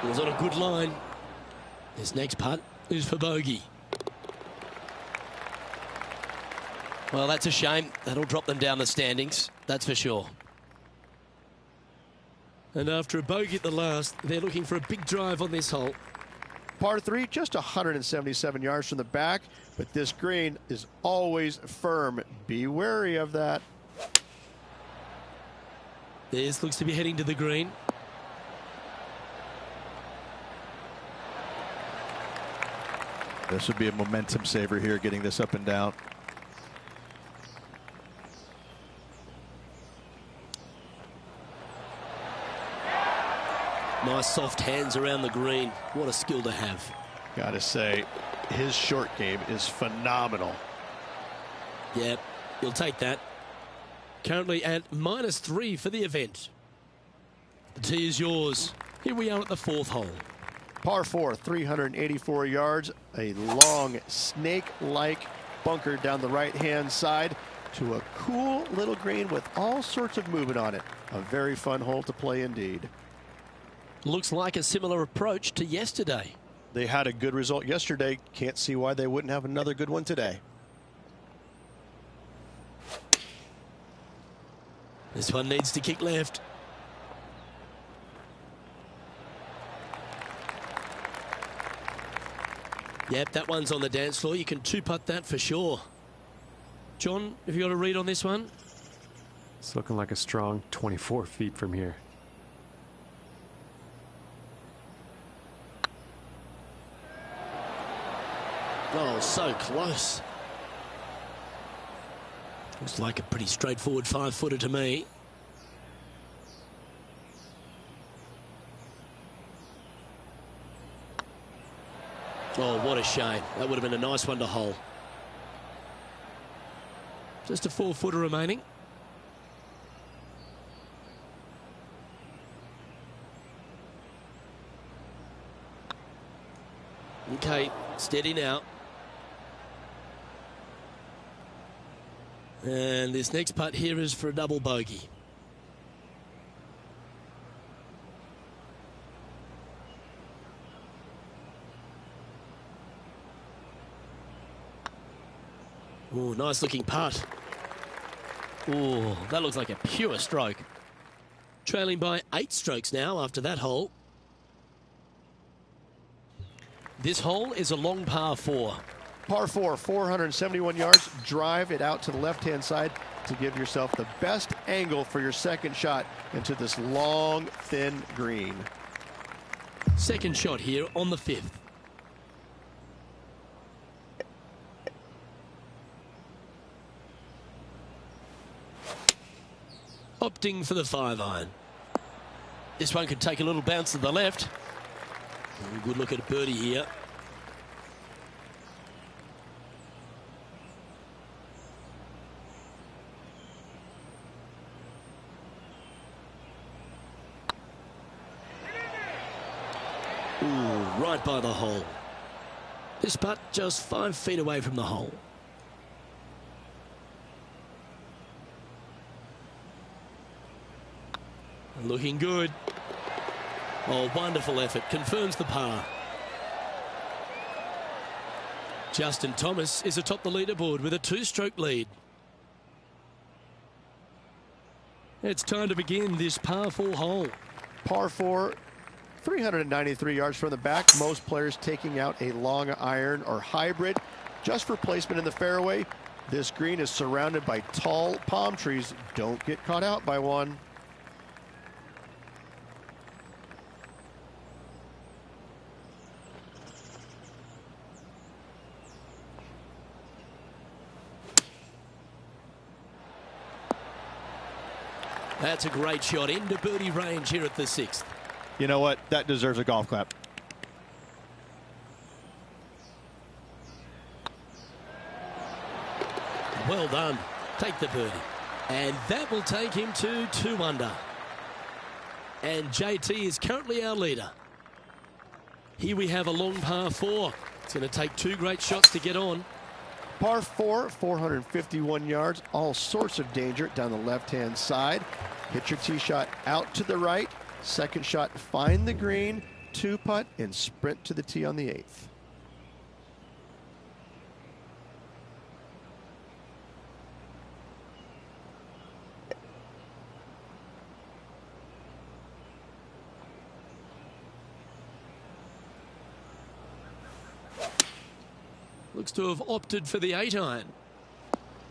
It was on a good line. This next putt is for bogey. Well, that's a shame. That'll drop them down the standings, that's for sure. And after a bogey at the last, they're looking for a big drive on this hole. Par 3, just 177 yards from the back, but this green is always firm. Be wary of that. This looks to be heading to the green. This would be a momentum saver here, getting this up and down. Nice soft hands around the green. What a skill to have. Gotta say, his short game is phenomenal. Yep, you'll take that. Currently at -3 for the event. The tee is yours. Here we are at the 4th hole. Par 4, 384 yards, a long snake-like bunker down the right-hand side to a cool little green with all sorts of movement on it. A very fun hole to play indeed. Looks like a similar approach to yesterday. They had a good result yesterday. Can't see why they wouldn't have another good one today. This one needs to kick left. Yep, that one's on the dance floor. You can two-putt that for sure. John, have you got a read on this one? It's looking like a strong 24 feet from here. Oh, so close. Looks like a pretty straightforward 5-footer to me. Oh, what a shame. That would have been a nice one to hole. Just a 4-footer remaining. Okay, steady now. And this next putt here is for a double bogey. Oh, nice looking putt. Oh, that looks like a pure stroke. Trailing by 8 strokes now after that hole. This hole is a long par 4. Par 4, 471 yards. Drive it out to the left-hand side to give yourself the best angle for your second shot into this long, thin green. Second shot here on the 5th. Opting for the 5-iron. This one could take a little bounce to the left. Good look at a birdie here. Ooh, right by the hole. This putt just 5 feet away from the hole. Looking good. Oh, wonderful effort. Confirms the par. Justin Thomas is atop the leaderboard with a 2-stroke lead. It's time to begin this par 4 hole. Par 4, 393 yards from the back. Most players taking out a long iron or hybrid just for placement in the fairway. This green is surrounded by tall palm trees. Don't get caught out by one. That's a great shot into birdie range here at the 6th. You know what? That deserves a golf clap. Well done. Take the birdie. And that will take him to 2 under. And JT is currently our leader. Here we have a long par 4. It's going to take 2 great shots to get on. Par 4, 451 yards, all sorts of danger down the left-hand side. Hit your tee shot out to the right. Second shot, find the green, 2-putt, and sprint to the tee on the 8th. Looks to have opted for the 8-iron.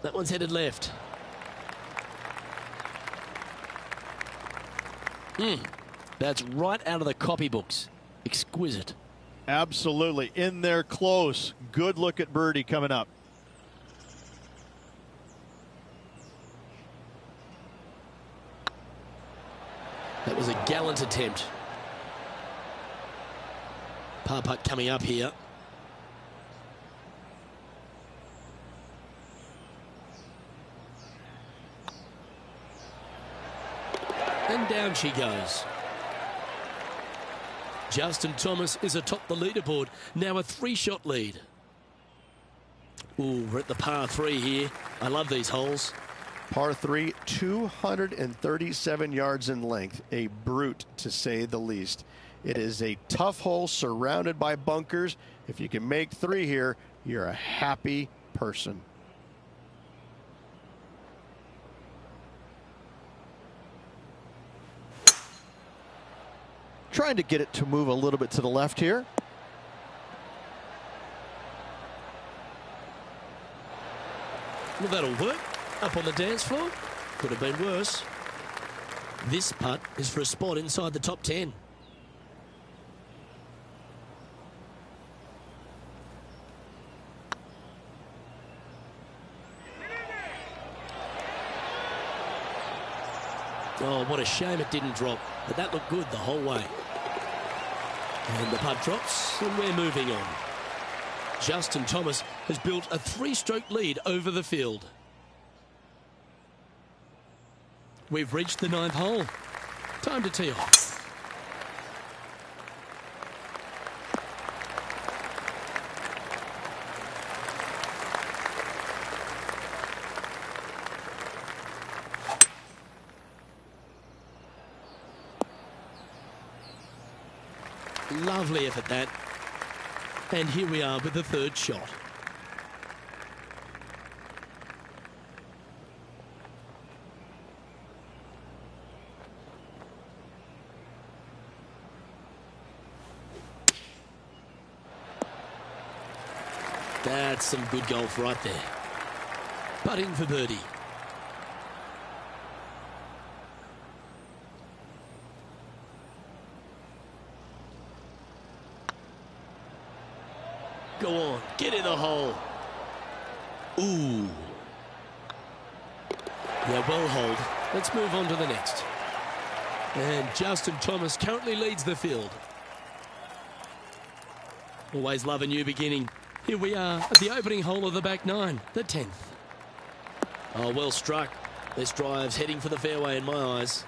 That one's headed left. That's right out of the copybooks. Exquisite. Absolutely. In there close. Good look at birdie coming up. That was a gallant attempt. Par putt coming up here. And down she goes. Justin Thomas is atop the leaderboard. Now a 3-shot lead. Ooh, we're at the par 3 here. I love these holes. Par 3, 237 yards in length. A brute, to say the least. It is a tough hole surrounded by bunkers. If you can make 3 here, you're a happy person. Trying to get it to move a little bit to the left here. Well, that'll work. Up on the dance floor. Could have been worse. This putt is for a spot inside the top 10. Oh, what a shame it didn't drop. But that looked good the whole way. And the putt drops, and we're moving on. Justin Thomas has built a 3-stroke lead over the field. We've reached the 9th hole. Time to tee off. Lovely effort that. And here we are with the 3rd shot. That's some good golf right there. Putting for birdie. Go on, get in the hole. Ooh. Yeah, well hold. Let's move on to the next. And Justin Thomas currently leads the field. Always love a new beginning. Here we are at the opening hole of the back 9, the 10th. Oh, well struck. This drive's heading for the fairway in my eyes.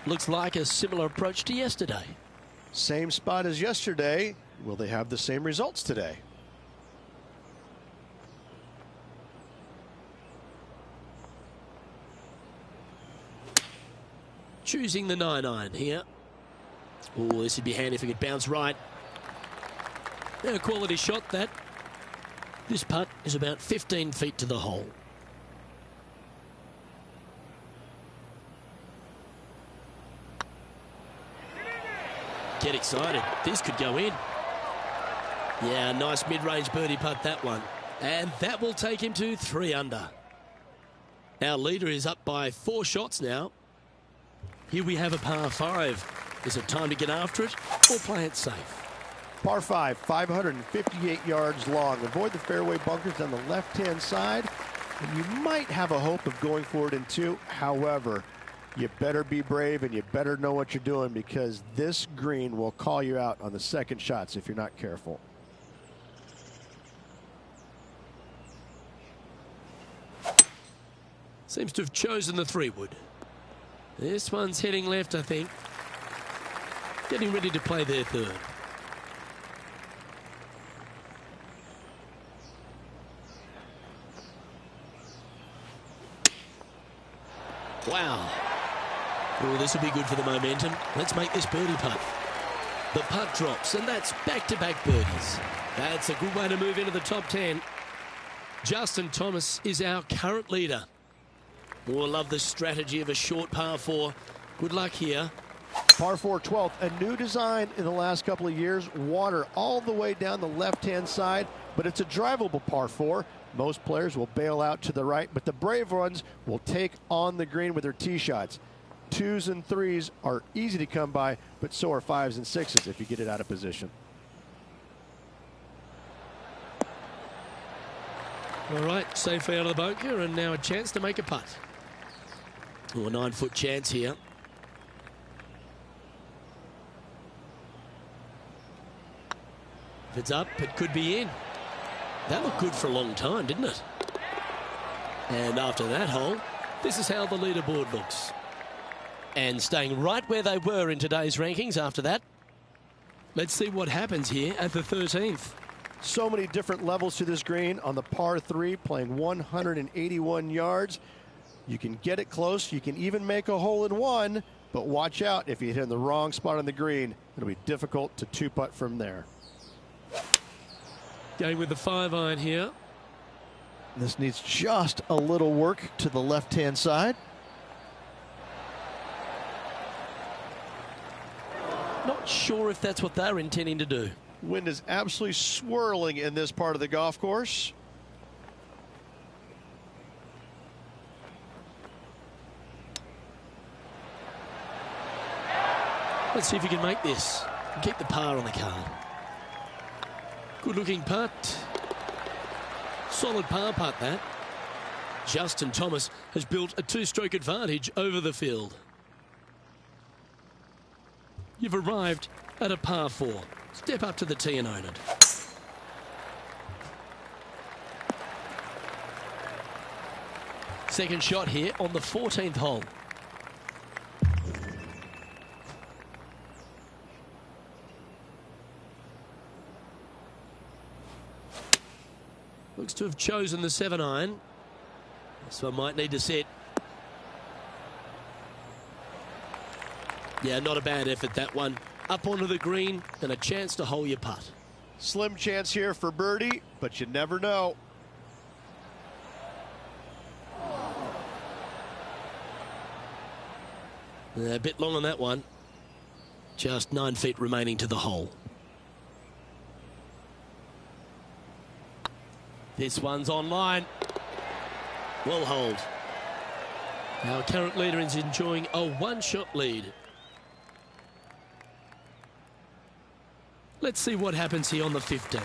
Looks like a similar approach to yesterday. Same spot as yesterday. Will they have the same results today? Choosing the 9-iron here. Oh, this would be handy if it could bounce right. And a quality shot that. This putt is about 15 feet to the hole. Get excited. This could go in. Yeah, nice mid-range birdie putt, that one. And that will take him to 3 under. Our leader is up by 4 shots now. Here we have a par 5. Is it time to get after it or play it safe? Par 5, 558 yards long. Avoid the fairway bunkers on the left-hand side, and you might have a hope of going for it in 2. However, you better be brave and you better know what you're doing, because this green will call you out on the second shots if you're not careful. Seems to have chosen the 3-wood. This one's heading left, I think. Getting ready to play their 3rd. Wow. Oh, this will be good for the momentum. Let's make this birdie putt. The putt drops, and that's back-to-back birdies. That's a good way to move into the top 10. Justin Thomas is our current leader. Oh, I love the strategy of a short par 4. Good luck here. Par 4, 12th, a new design in the last couple of years. Water all the way down the left-hand side. but it's a drivable par 4. Most players will bail out to the right, but the brave ones will take on the green with their tee shots. 2s and 3s are easy to come by, but so are 5s and 6s if you get it out of position. All right, safely out of the bunker, and now a chance to make a putt. Oh, a 9-foot chance here. If it's up, it could be in. That looked good for a long time, didn't it? And after that hole, this is how the leaderboard looks. And staying right where they were in today's rankings after that. Let's see what happens here at the 13th. So many different levels to this green on the par 3, playing 181 yards. You can get it close. You can even make a hole in one, but watch out if you hit in the wrong spot on the green. It'll be difficult to 2-putt from there. Going with the 5-iron here. This needs just a little work to the left-hand side. Not sure if that's what they're intending to do. Wind is absolutely swirling in this part of the golf course. Let's see if he can make this and keep the par on the card. Good looking putt. Solid par putt that. Justin Thomas has built a 2-stroke advantage over the field. You've arrived at a par 4. Step up to the tee and own it. Second shot here on the 14th hole. Looks to have chosen the 7-iron. This one might need to set. Yeah, not a bad effort, that one. Up onto the green and a chance to hole your putt. Slim chance here for birdie, but you never know. A bit long on that one. Just 9 feet remaining to the hole. This one's online. Well hold. Our current leader is enjoying a 1-shot lead. Let's see what happens here on the 15th.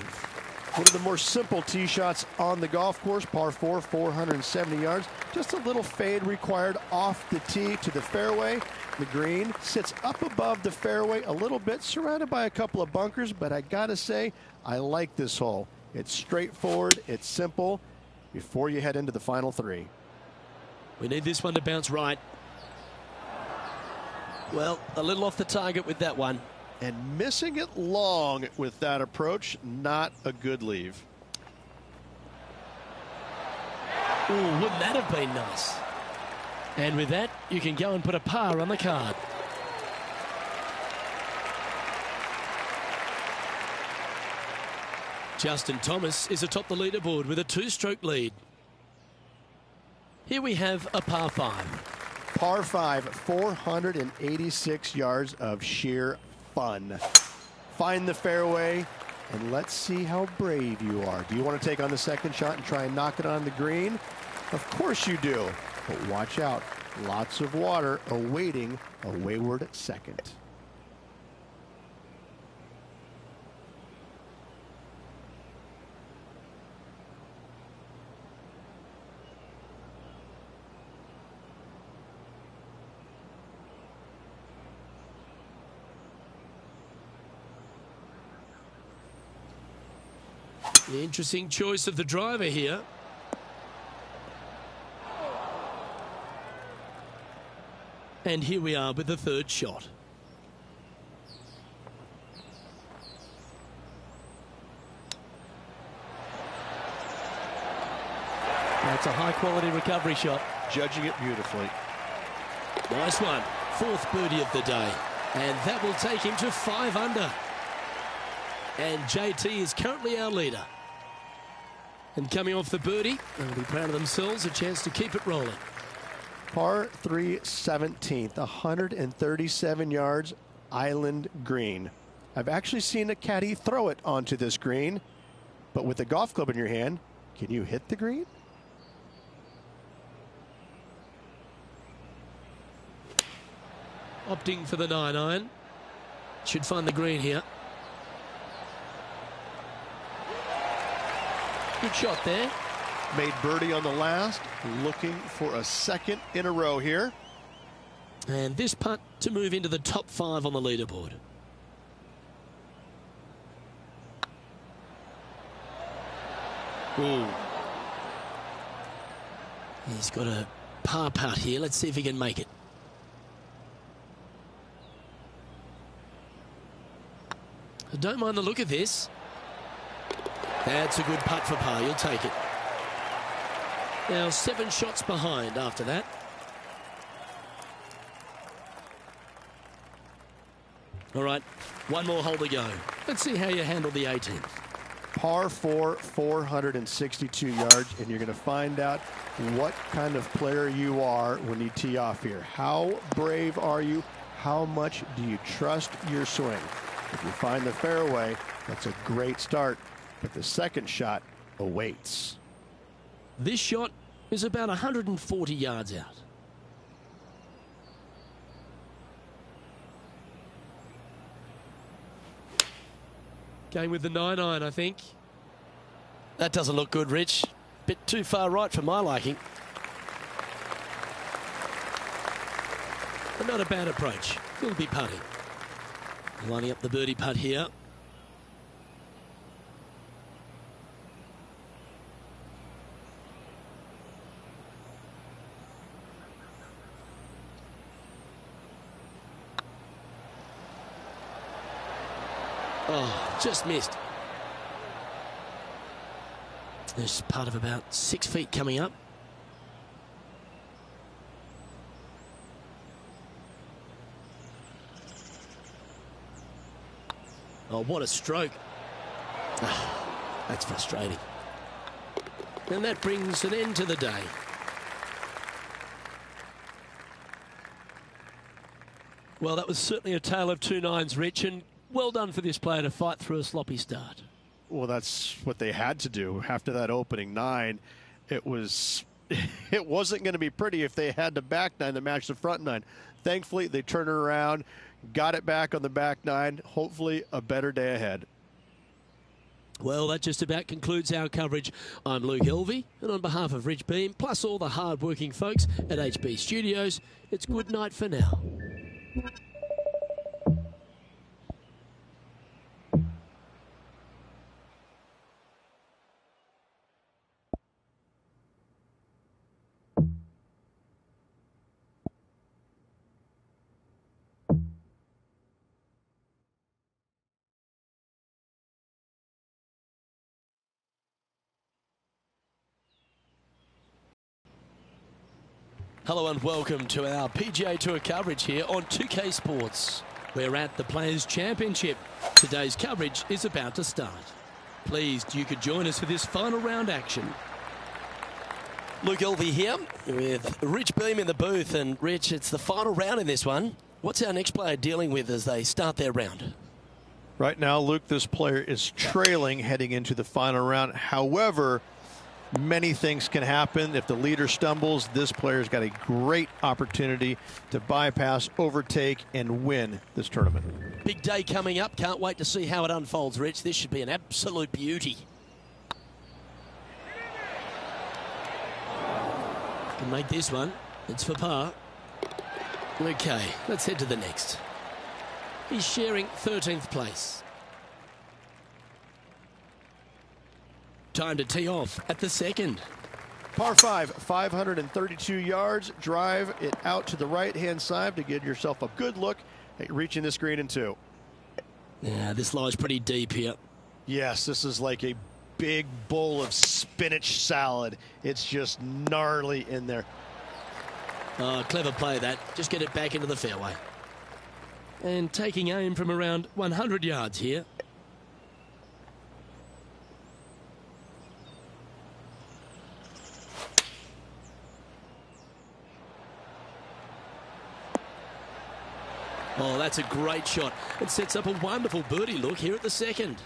One of the more simple tee shots on the golf course, par 4, 470 yards. Just a little fade required off the tee to the fairway. The green sits up above the fairway a little bit, surrounded by a couple of bunkers, but I gotta say, I like this hole. It's straightforward, it's simple, before you head into the final 3. We need this one to bounce right. Well, a little off the target with that one. And missing it long with that approach, not a good leave. Ooh, wouldn't that have been nice? And with that, you can go and put a par on the card. Justin Thomas is atop the leaderboard with a 2-stroke lead. Here we have a par 5. Par 5, 486 yards of sheer fun. Find the fairway, and let's see how brave you are. Do you want to take on the second shot and try and knock it on the green? Of course you do, but watch out. Lots of water awaiting a wayward second. The interesting choice of the driver here. And here we are with the 3rd shot. That's a high-quality recovery shot. Judging it beautifully. Nice one. 4th birdie of the day. And that will take him to 5 under. And JT is currently our leader. And coming off the birdie, they'll be proud of themselves, a chance to keep it rolling. Par 3, 17th, 137 yards, island green. I've actually seen a caddy throw it onto this green. But with the golf club in your hand, can you hit the green? Opting for the 9-iron. Should find the green here. Good shot there. Made birdie on the last, looking for a second in a row here. And this putt to move into the top 5 on the leaderboard. Ooh. He's got a par putt here. Let's see if he can make it. I don't mind the look of this. That's a good putt for par. You'll take it. Now 7 shots behind after that. All right, one more hole to go. Let's see how you handle the 18th. Par 4, 462 yards, and you're going to find out what kind of player you are when you tee off here. How brave are you? How much do you trust your swing? If you find the fairway, that's a great start, but the second shot awaits. This shot is about 140 yards out. Going with the 9-iron, I think. That doesn't look good, Rich. Bit too far right for my liking. But not a bad approach. Will be putting. Lining up the birdie putt here. Oh, just missed. There's part of about 6 feet coming up. Oh, what a stroke. That's frustrating. And that brings an end to the day. Well, that was certainly a tale of 2 nines, Rich, and well done for this player to fight through a sloppy start. Well, that's what they had to do after that opening 9. It wasn't going to be pretty if they had the back 9 to match the front 9. Thankfully, they turned it around, got it back on the back 9. Hopefully, a better day ahead. Well, that just about concludes our coverage. I'm Luke Elvey, and on behalf of Rich Beem, plus all the hard-working folks at HB Studios, it's good night for now. Hello and welcome to our PGA Tour coverage here on 2K Sports. We're at the Players' Championship. Today's coverage is about to start. Pleased you could join us for this final round action. Luke Elvey here with Rich Beem in the booth. And Rich, it's the final round in this one. What's our next player dealing with as they start their round? Right now, Luke, this player is trailing heading into the final round. However, many things can happen. If the leader stumbles, this player's got a great opportunity to bypass, overtake, and win this tournament. Big day coming up. Can't wait to see how it unfolds, Rich. This should be an absolute beauty. Can make this one. It's for par. Okay, let's head to the next. He's sharing 13th place. Time to tee off at the second. Par 5, 532 yards. Drive it out to the right-hand side to give yourself a good look at reaching this green in 2. Yeah, this lies pretty deep here. Yes, this is like a big bowl of spinach salad. It's just gnarly in there. Oh, clever play that. Just get it back into the fairway. And taking aim from around 100 yards here. Oh, that's a great shot. It sets up a wonderful birdie look here at the second.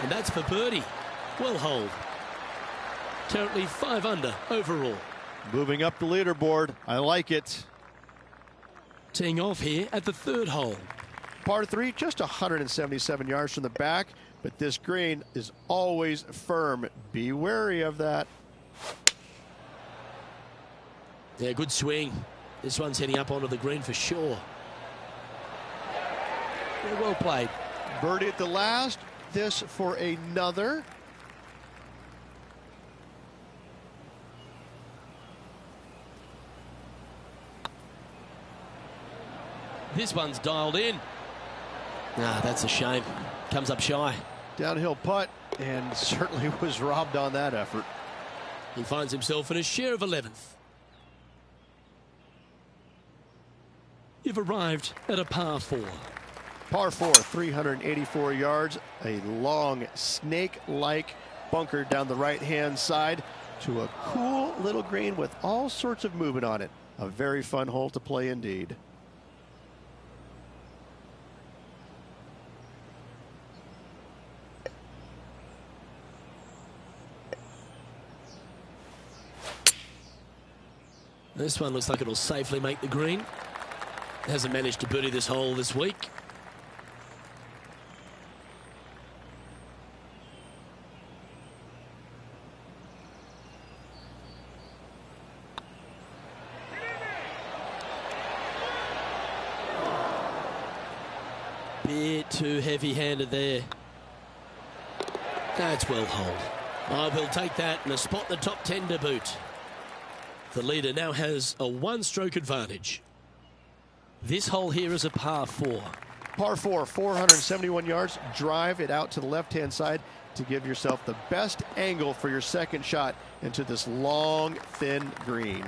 And that's for birdie. Well holed. Currently 5 under overall. Moving up the leaderboard. I like it. Teeing off here at the 3rd hole. Par 3, just 177 yards from the back, but this green is always firm. Be wary of that. Yeah, good swing. This one's heading up onto the green for sure. Yeah, well played. Birdie at the last. This for another. This one's dialed in. Ah, that's a shame. Comes up shy. Downhill putt, and certainly was robbed on that effort. He finds himself in a share of 11th. You've arrived at a par 4. Par 4, 384 yards, a long snake-like bunker down the right-hand side to a cool little green with all sorts of movement on it. A very fun hole to play indeed. This one looks like it'll safely make the green. Hasn't managed to birdie this hole this week. Bit too heavy-handed there. That's well holed. I will take that and a spot in the top 10 to boot. The leader now has a 1-stroke advantage. This hole here is a par 4. Par 4, 471 yards. Drive it out to the left-hand side to give yourself the best angle for your second shot into this long, thin green.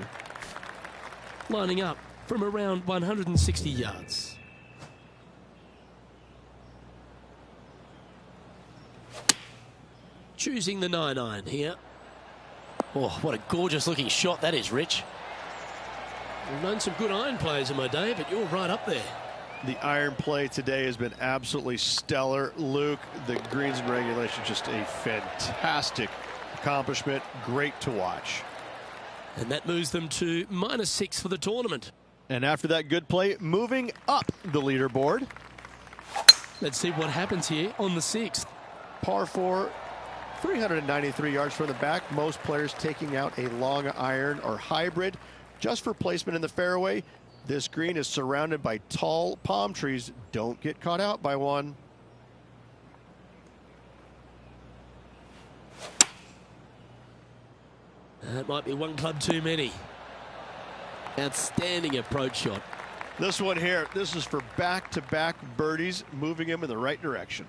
Lining up from around 160 yards. Choosing the 9-iron here. Oh, what a gorgeous looking shot that is, Rich. I've known some good iron players in my day, but you're right up there. The iron play today has been absolutely stellar. Luke, the greens and regulation, just a fantastic accomplishment. Great to watch. And that moves them to -6 for the tournament. And after that good play, moving up the leaderboard. Let's see what happens here on the 6th. Par 4, 393 yards from the back. Most players taking out a long iron or hybrid just for placement in the fairway. This green is surrounded by tall palm trees. Don't get caught out by one. That might be one club too many. Outstanding approach shot. This one here, this is for back-to-back birdies, moving him in the right direction.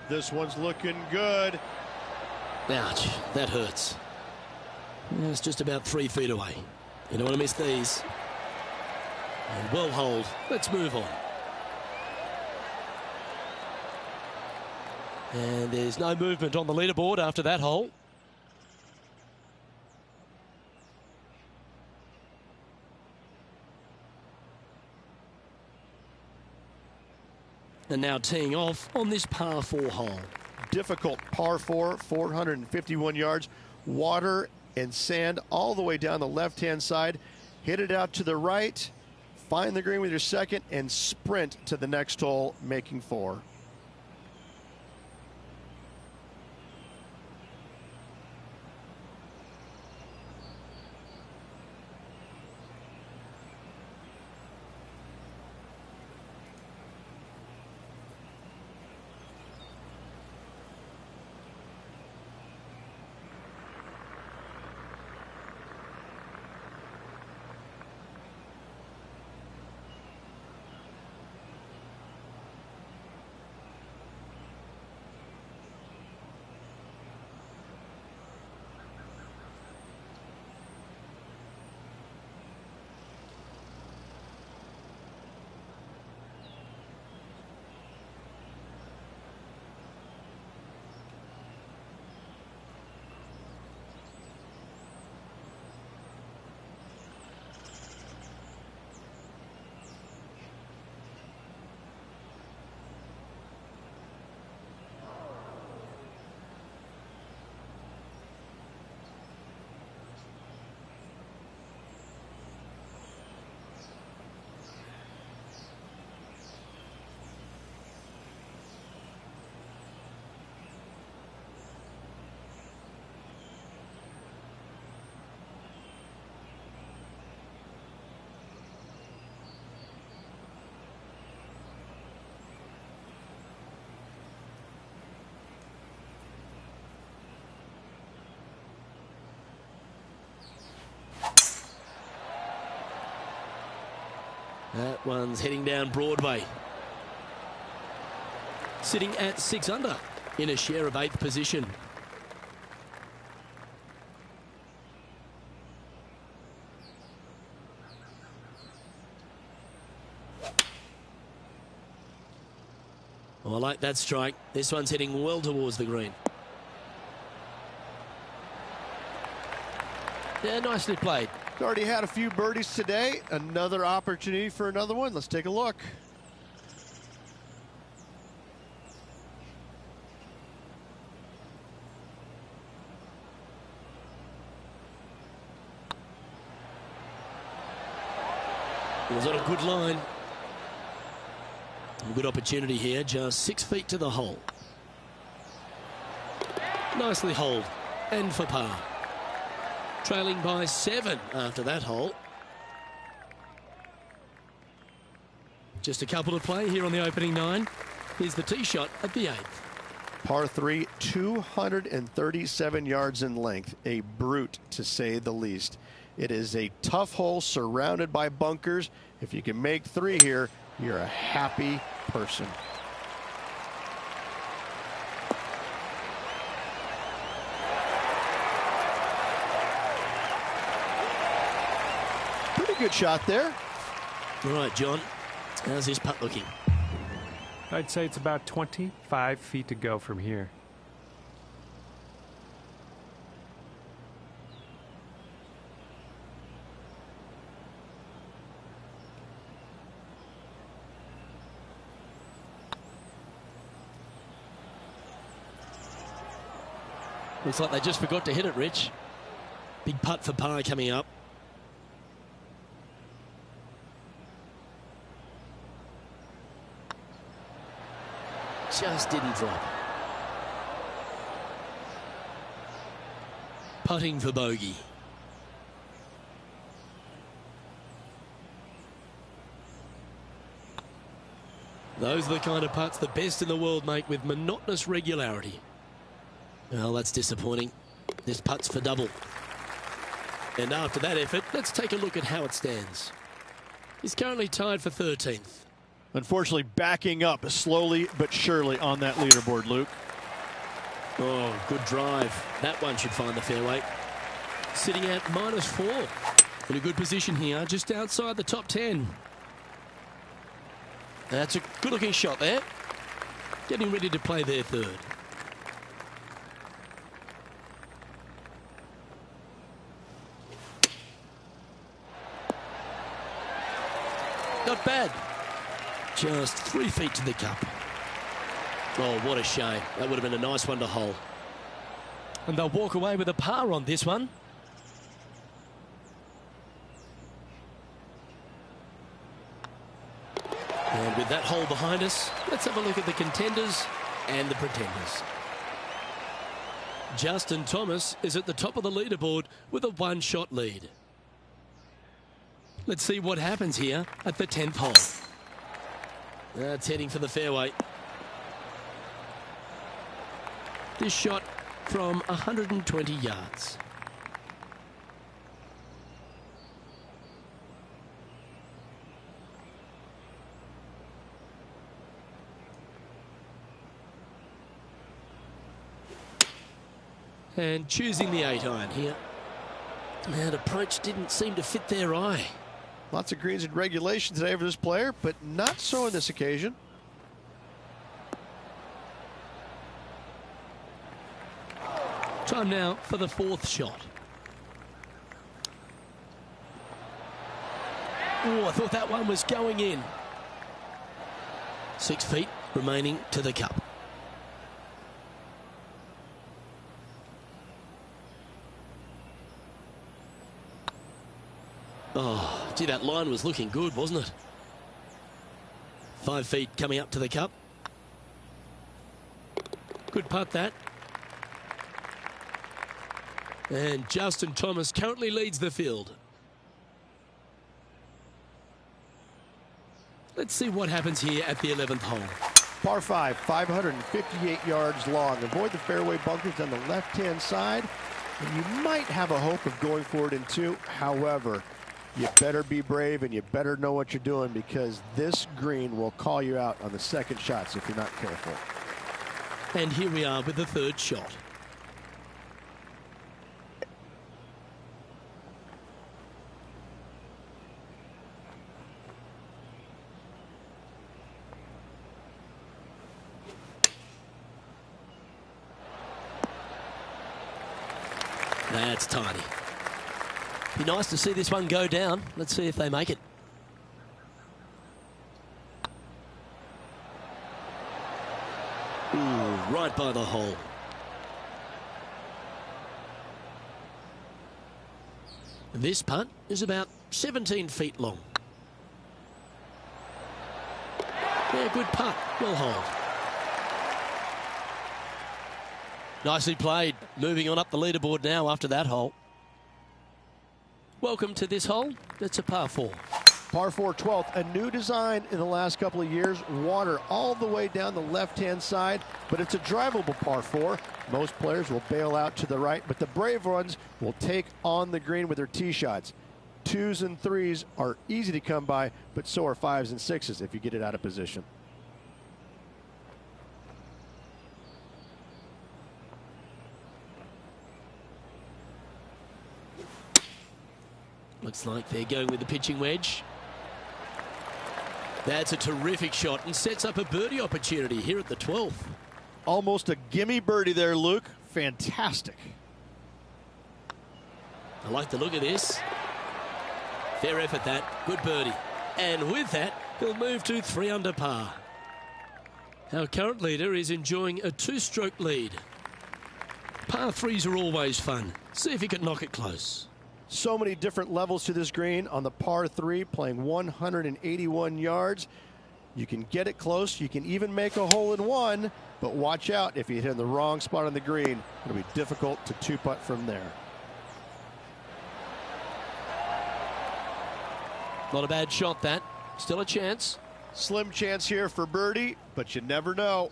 This one's looking good. Ouch, that hurts. It's just about 3 feet away. You don't want to miss these. And well holed. Let's move on. And there's no movement on the leaderboard after that hole. And now teeing off on this par 4 hole. Difficult par 4, 451 yards. Water and sand all the way down the left-hand side. Hit it out to the right. Find the green with your second and sprint to the next hole, making 4. That one's heading down Broadway. Sitting at 6 under in a share of 8th position. Oh, I like that strike. This one's heading well towards the green. Yeah, nicely played. He's already had a few birdies today. Another opportunity for another one. Let's take a look. It was on a good line. A good opportunity here, just 6 feet to the hole. Nicely holed and for par. Trailing by 7 after that hole. Just a couple to play here on the opening 9. Here's the tee shot at the 8th. Par 3, 237 yards in length. A brute, to say the least. It is a tough hole surrounded by bunkers. If you can make 3 here, you're a happy person. Pretty good shot there. All right, John, how's this putt looking? I'd say it's about 25 feet to go from here. Looks like they just forgot to hit it, Rich. Big putt for par coming up. Just didn't drop. Putting for bogey. Those are the kind of putts the best in the world make with monotonous regularity. Well, that's disappointing. This putt's for double. And after that effort, let's take a look at how it stands. He's currently tied for 13th. Unfortunately, backing up slowly but surely on that leaderboard, Luke. Oh, good drive. That one should find the fairway. Sitting at -4. In a good position here, just outside the top 10. That's a good-looking shot there. Getting ready to play their 3rd. Not bad. Just 3 feet to the cup. Oh, what a shame. That would have been a nice one to hole. And they'll walk away with a par on this one. And with that hole behind us, let's have a look at the contenders and the pretenders. Justin Thomas is at the top of the leaderboard with a 1-shot lead. Let's see what happens here at the 10th hole. That's heading for the fairway. This shot from 120 yards. And choosing the 8-iron here. That approach didn't seem to fit their eye. Lots of greens in regulation today for this player, but not so on this occasion. Time now for the 4th shot. Oh, I thought that one was going in. 6 feet remaining to the cup. Oh, gee, that line was looking good, wasn't it? 5 feet coming up to the cup. Good putt, that. And Justin Thomas currently leads the field. Let's see what happens here at the 11th hole. Par 5, 558 yards long. Avoid the fairway bunkers on the left-hand side, and you might have a hope of going forward in 2. However, you better be brave and you better know what you're doing, because this green will call you out on the second shots if you're not careful. And here we are with the third shot. That's tiny. Be nice to see this one go down. Let's see if they make it. Ooh, right by the hole. This putt is about 17 feet long. Yeah, good putt. Well hold. Nicely played. Moving on up the leaderboard now after that hole. Welcome to this hole. It's a par 4. Par 4 12th, a new design in the last couple of years. Water all the way down the left-hand side, but it's a drivable par 4. Most players will bail out to the right, but the brave ones will take on the green with their tee shots. 2s and 3s are easy to come by, but so are 5s and 6s if you get it out of position. Looks like they're going with the pitching wedge. That's a terrific shot and sets up a birdie opportunity here at the 12th. Almost a gimme birdie there, Luke. Fantastic. I like the look of this. Fair effort that. Good birdie. And with that, he'll move to 3 under par. Our current leader is enjoying a 2-stroke lead. Par 3s are always fun. See if he can knock it close. So many different levels to this green. On the par 3, playing 181 yards. You can get it close. You can even make a hole-in-one, but watch out if you hit in the wrong spot on the green. It'll be difficult to 2-putt from there. Not a bad shot, that. Still a chance. Slim chance here for birdie, but you never know.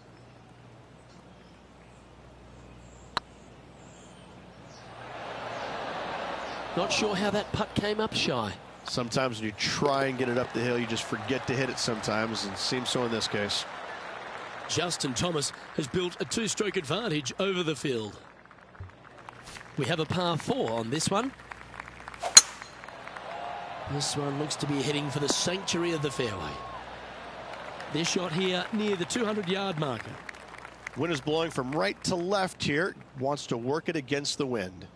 Not sure how that putt came up shy. Sometimes when you try and get it up the hill, you just forget to hit it sometimes, and it seems so in this case. Justin Thomas has built a 2-stroke advantage over the field. We have a par 4 on this one. This one looks to be heading for the sanctuary of the fairway. This shot here near the 200-yard marker. Wind is blowing from right to left here. Wants to work it against the wind.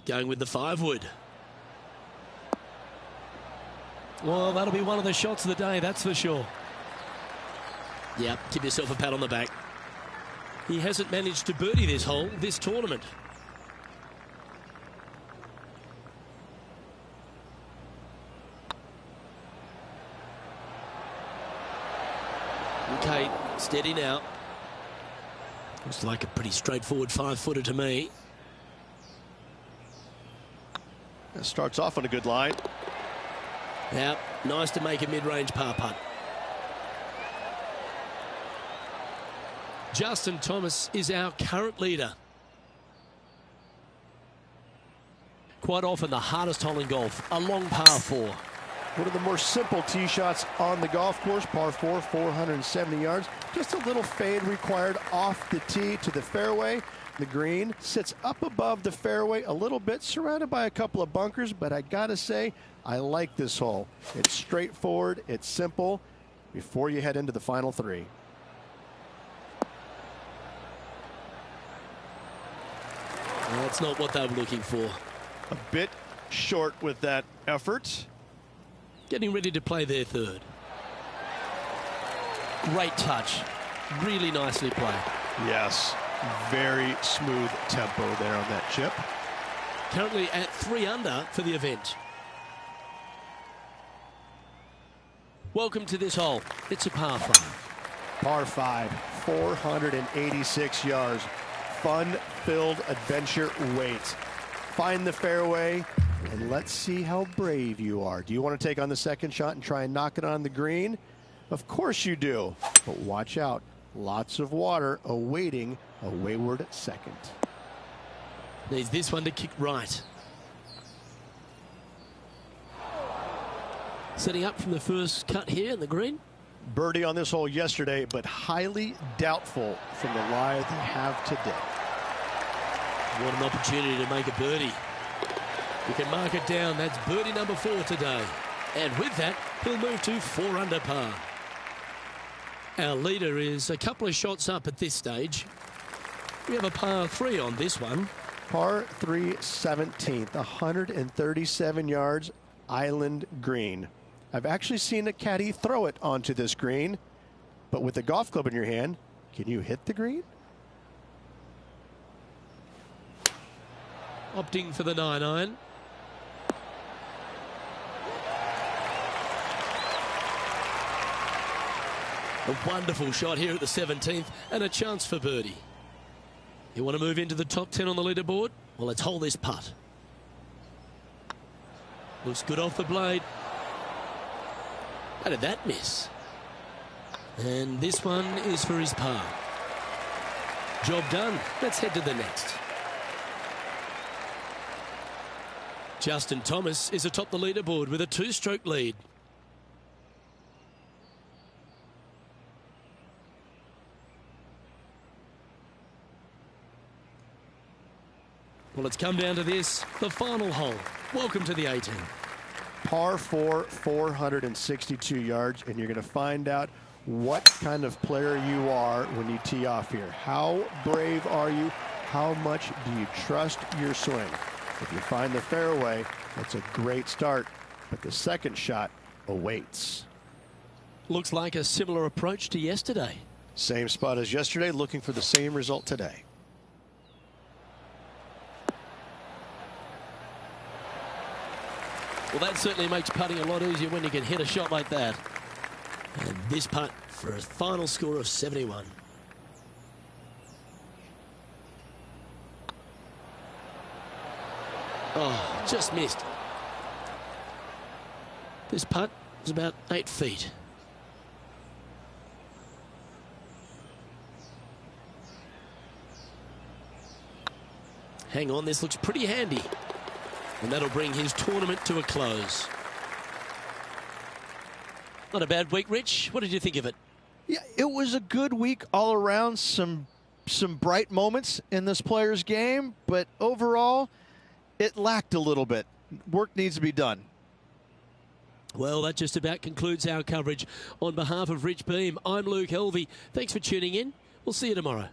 Going with the 5-wood. Well, that'll be one of the shots of the day, that's for sure. Yep, give yourself a pat on the back. He hasn't managed to birdie this hole, this tournament. Okay, steady now. Looks like a pretty straightforward 5-footer to me. It starts off on a good line. Yep, nice to make a mid-range par putt. Justin Thomas is our current leader. Quite often the hardest hole in golf, a long par 4. One of the more simple tee shots on the golf course. Par 4, 470 yards. Just a little fade required off the tee to the fairway. The green sits up above the fairway a little bit, surrounded by a couple of bunkers, but I gotta say, I like this hole. It's straightforward, it's simple, before you head into the final 3. That's not what they were looking for. A bit short with that effort. Getting ready to play their 3rd. Great touch. Really nicely played. Yes. Very smooth tempo there on that chip. Currently at 3 under for the event. Welcome to this hole. It's a par 5. Par 5, 486 yards. fun-filled adventure waits. Find the fairway, and let's see how brave you are. Do you want to take on the second shot and try and knock it on the green? Of course you do, but watch out. Lots of water awaiting a wayward second. Needs this one to kick right. Setting up from the first cut here in the green. Birdie on this hole yesterday, but highly doubtful from the lie they have today. What an opportunity to make a birdie. You can mark it down. That's birdie number 4 today. And with that, he'll move to 4 under par. Our leader is a couple of shots up at this stage. We have a par 3 on this one. Par 3 17th, 137 yards, island green. I've actually seen a caddy throw it onto this green, but with a golf club in your hand, can you hit the green? Opting for the 9-iron. A wonderful shot here at the 17th and a chance for birdie. You want to move into the top 10 on the leaderboard? Well, let's hold this putt. Looks good off the blade. How did that miss? And this one is for his par. Job done. Let's head to the next. Justin Thomas is atop the leaderboard with a 2-stroke lead. Well, it's come down to this, the final hole. Welcome to the 18. Par 4, 462 yards, and you're going to find out what kind of player you are when you tee off here. How brave are you? How much do you trust your swing? If you find the fairway, that's a great start, but the second shot awaits. Looks like a similar approach to yesterday. Same spot as yesterday, looking for the same result today. Well, that certainly makes putting a lot easier when you can hit a shot like that. And this putt for a final score of 71. Oh, just missed. This putt is about 8 feet. Hang on, this looks pretty handy. And that'll bring his tournament to a close. Not a bad week, Rich. What did you think of it? Yeah, it was a good week all around. Some bright moments in this player's game, but overall, it lacked a little bit. Work needs to be done. Well, that just about concludes our coverage. On behalf of Rich Beem, I'm Luke Helvey. Thanks for tuning in. We'll see you tomorrow.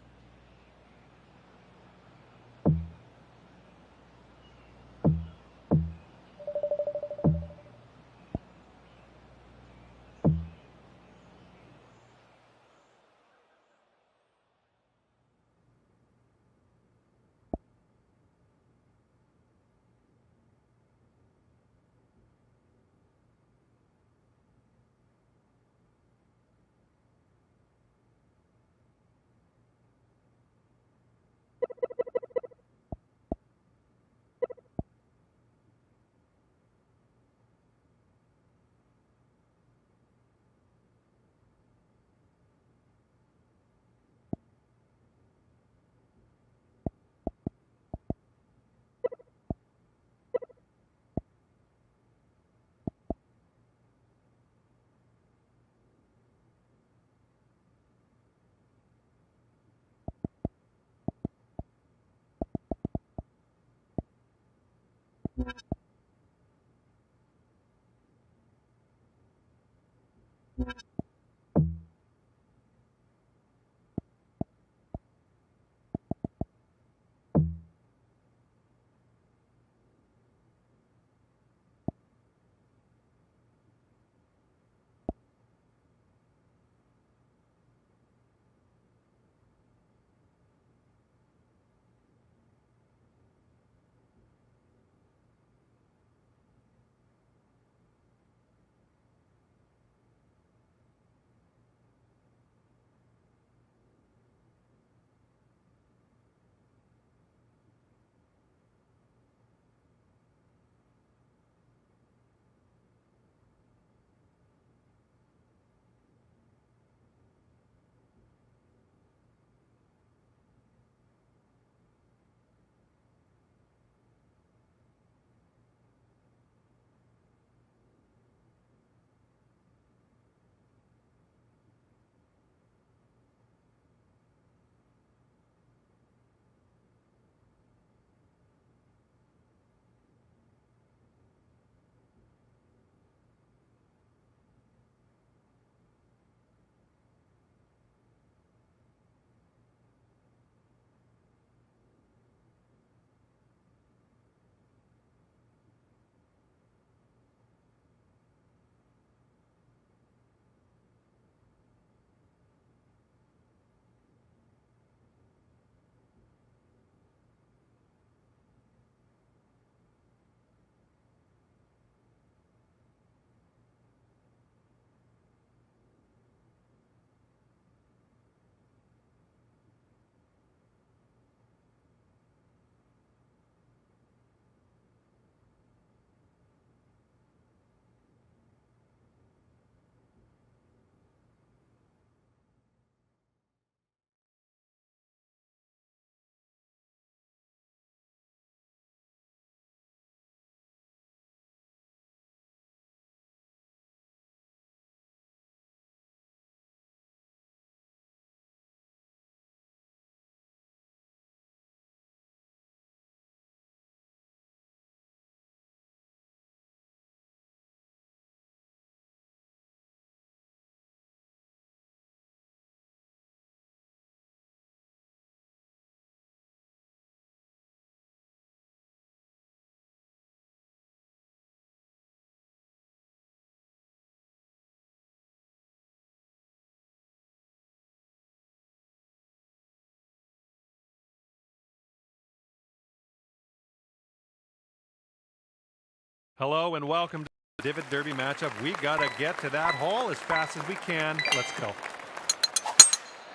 Hello and welcome to the Divot Derby matchup. We got to get to that hole as fast as we can. Let's go.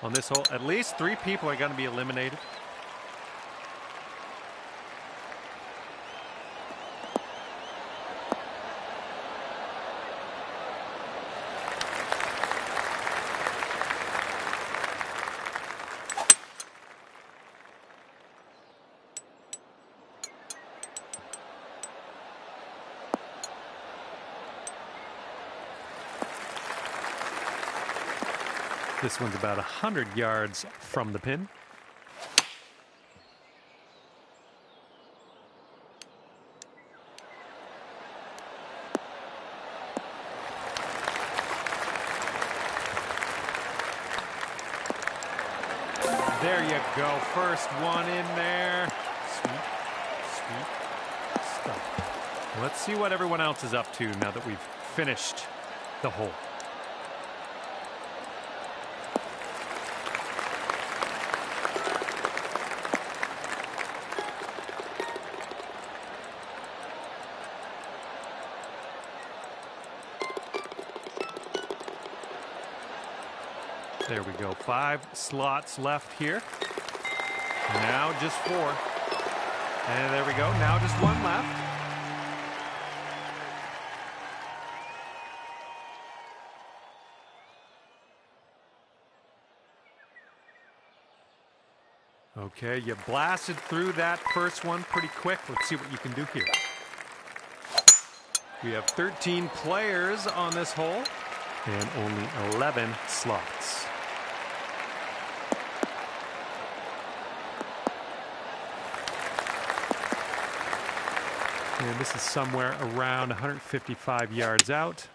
On this hole, at least 3 people are going to be eliminated. This one's about 100 yards from the pin. There you go. First one in there. Sweet, sweet stuff. Let's see what everyone else is up to now that we've finished the hole. There we go. 5 slots left here. Now just 4. And there we go. Now just 1 left. Okay, you blasted through that first one pretty quick. Let's see what you can do here. We have 13 players on this hole and only 11 slots. And this is somewhere around 155 yards out.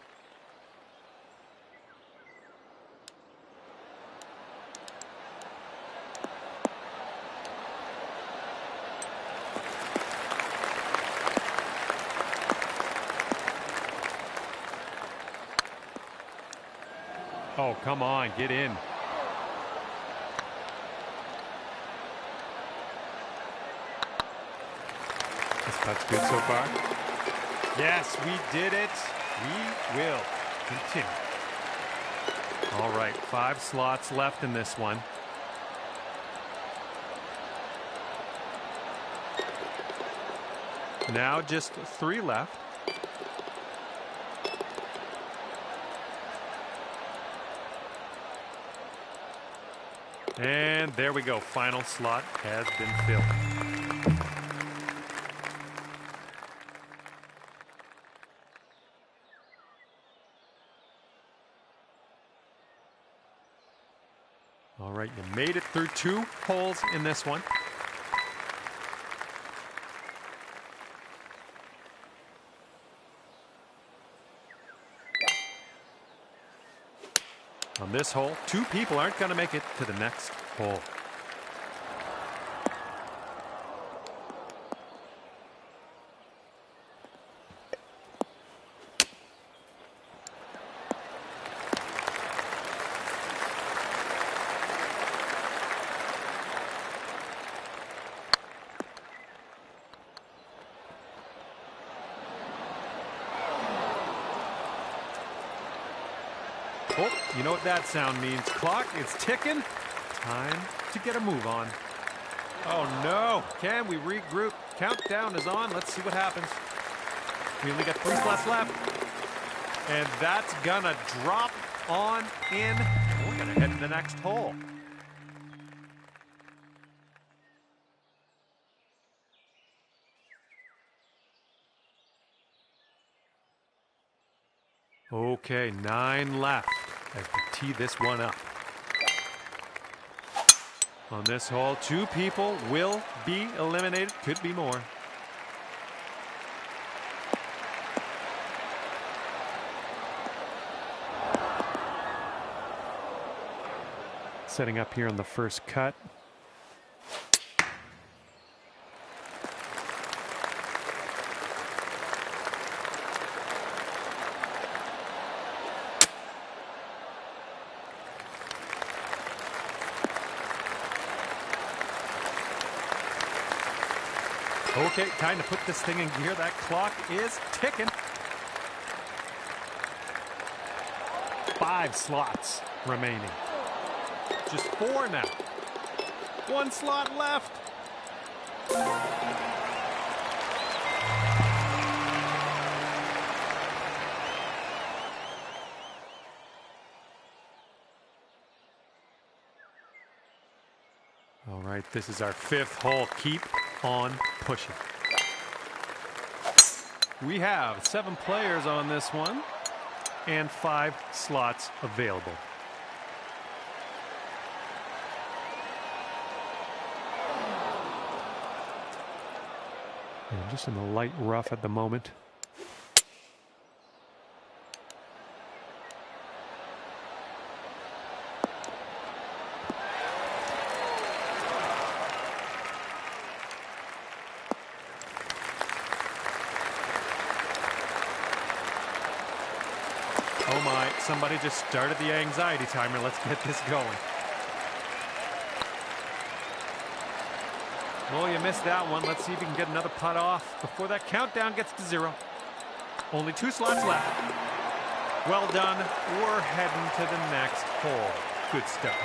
Oh, come on, get in. This putt's good so far. Yes, we did it. We will continue. All right, 5 slots left in this one. Now just 3 left. And there we go. Final slot has been filled. All right, you made it through 2 holes in this one. On this hole, 2 people aren't going to make it to the next hole. Oh, you know what that sound means. Clock is ticking. Time to get a move on. Oh no, can we regroup? Countdown is on. Let's see what happens. We only got 3 slots left. And that's gonna drop on in. We're gonna head to the next hole. Okay, 9 left as we tee this one up. On this hole, 2 people will be eliminated. Could be more. Setting up here on the first cut. Okay, time to put this thing in gear. That clock is ticking. 5 slots remaining. Just 4 now. 1 slot left. All right, this is our 5th hole. Keep on pushing. We have 7 players on this one and 5 slots available. And just in the light rough at the moment. Oh my, somebody just started the anxiety timer. Let's get this going. Oh, you missed that one. Let's see if you can get another putt off before that countdown gets to 0. Only 2 slots left. Well done. We're heading to the next hole. Good stuff.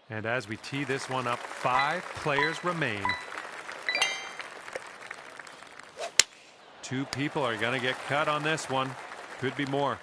And as we tee this one up, 5 players remain. 2 people are going to get cut on this one. Could be more.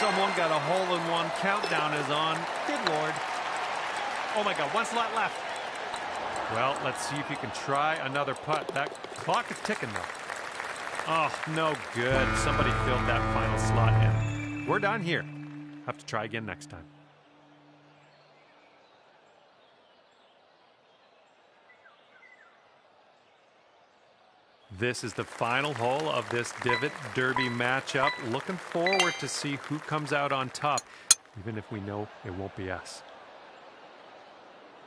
Someone got a hole-in-one. Countdown is on. Good Lord. Oh my God, 1 slot left. Well, let's see if you can try another putt. That clock is ticking though. Oh, no good. Somebody filled that final slot in. We're done here. Have to try again next time. This is the final hole of this Divot Derby matchup. Looking forward to see who comes out on top, even if we know it won't be us.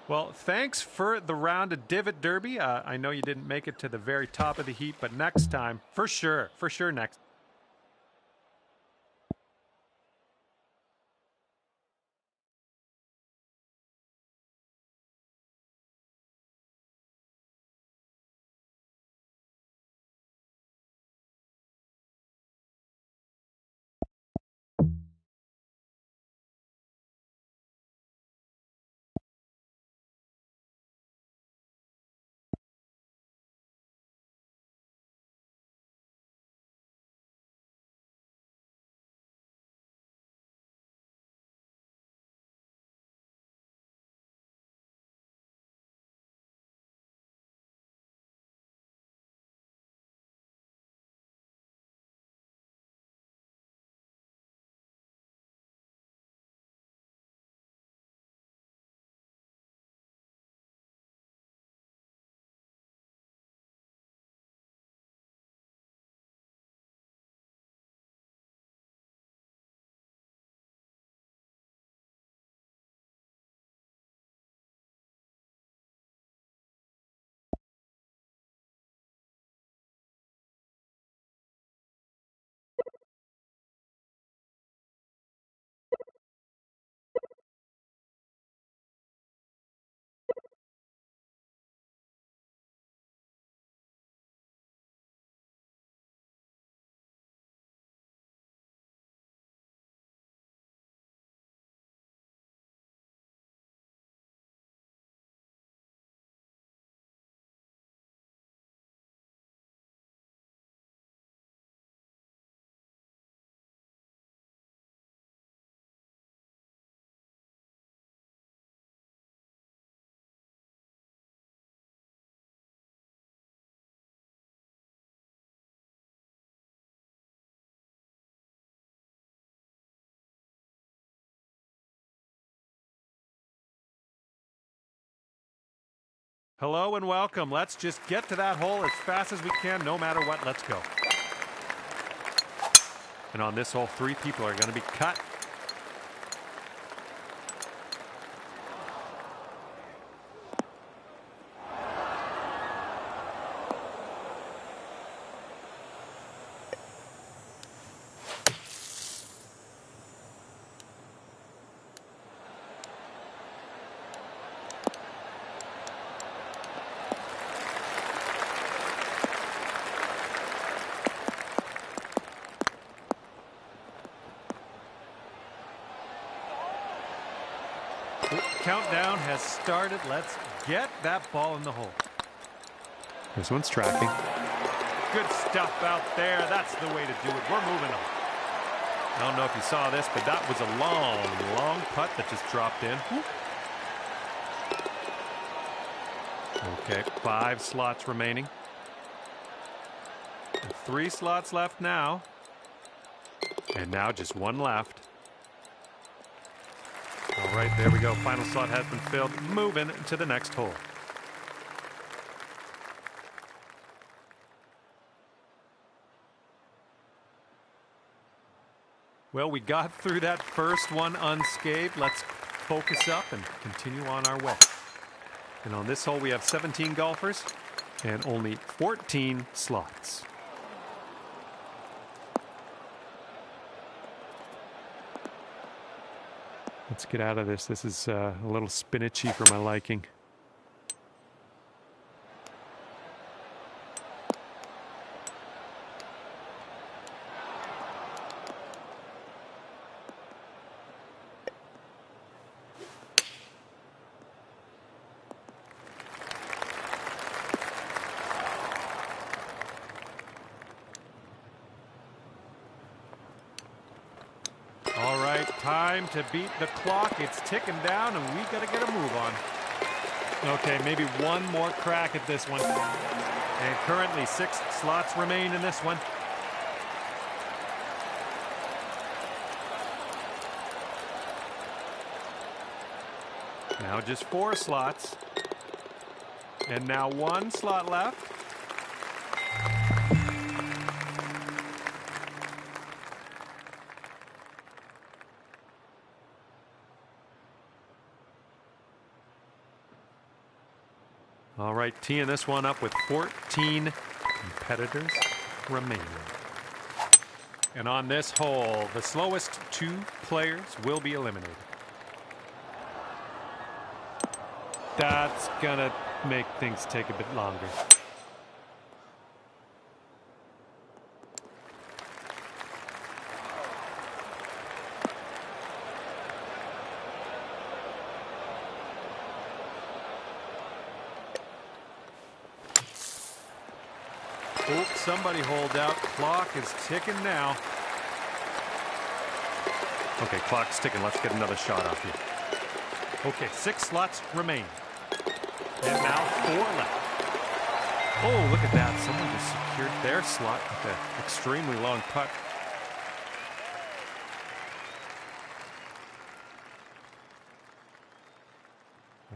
Well, thanks for the round of Divot Derby. I know you didn't make it to the very top of the heat, but next time, for sure next. Hello and welcome. Let's just get to that hole as fast as we can, no matter what. Let's go. And on this hole, 3 people are going to be cut. Countdown has started. Let's get that ball in the hole. This one's tracking. Good stuff out there. That's the way to do it. We're moving on. I don't know if you saw this, but that was a long putt that just dropped in. Okay, 5 slots remaining. And 3 slots left now. And now just 1 left. All right, there we go. Final slot has been filled. Moving to the next hole. Well, we got through that first one unscathed. Let's focus up and continue on our way. And on this hole, we have 17 golfers and only 14 slots. Let's get out of this. This is a little spinachy for my liking. Time to beat the clock. It's ticking down, and we got to get a move on. Okay, maybe one more crack at this one. And currently 6 slots remain in this one. Now just 4 slots. And now 1 slot left. All right, teeing this one up with 14 competitors remaining. And on this hole, the slowest 2 players will be eliminated. That's gonna make things take a bit longer. Oops, somebody hold out. Clock is ticking now. Okay, clock's ticking. Let's get another shot off here. Okay, 6 slots remain. And now 4 left. Oh, look at that. Someone just secured their slot with an extremely long putt.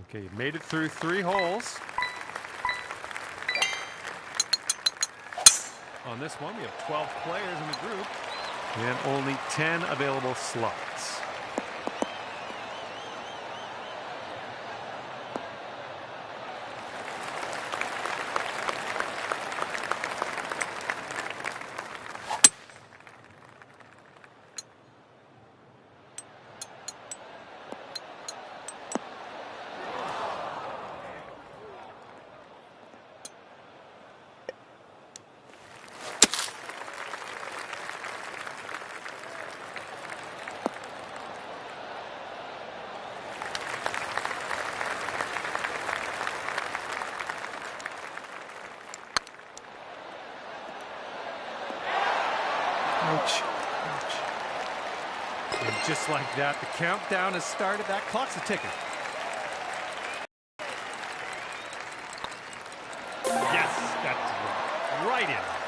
Okay, you made it through 3 holes. On this one, we have 12 players in the group and only 10 available slots. Ouch. And just like that, the countdown has started. That clock's a ticking. Yes, that's right in.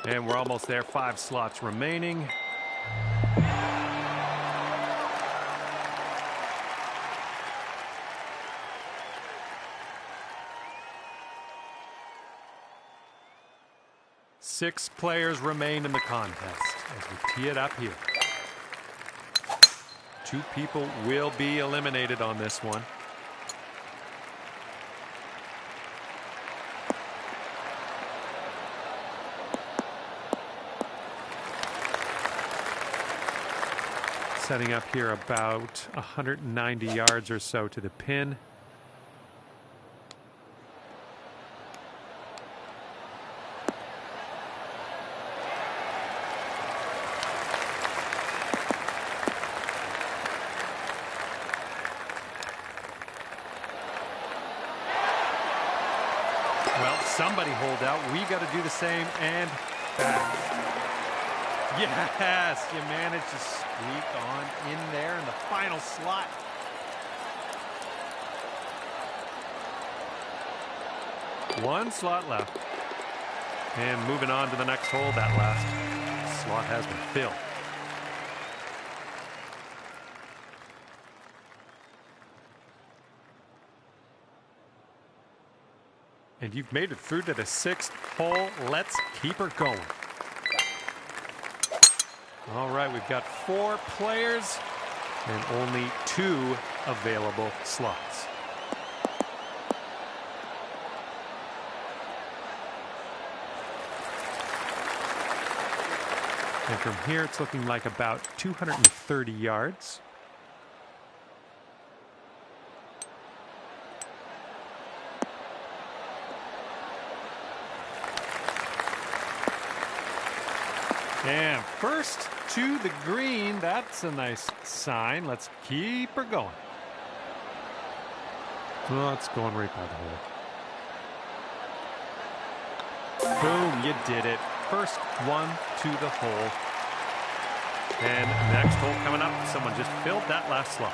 And we're almost there. 5 slots remaining. Six players remain in the contest as we tee it up here. 2 people will be eliminated on this one. Setting up here about 190 yards or so to the pin. Well, somebody hold out. We got to do the same and back. Yes, you managed to squeak on in there in the final slot. One slot left. And moving on to the next hole, that last slot has been filled. And you've made it through to the 6th hole. Let's keep her going. All right, we've got 4 players and only 2 available slots. And from here, it's looking like about 230 yards. And first to the green. That's a nice sign. Let's keep her going. Oh, it's going right by the hole. Boom, you did it. First one to the hole. And next hole coming up. Someone just filled that last slot.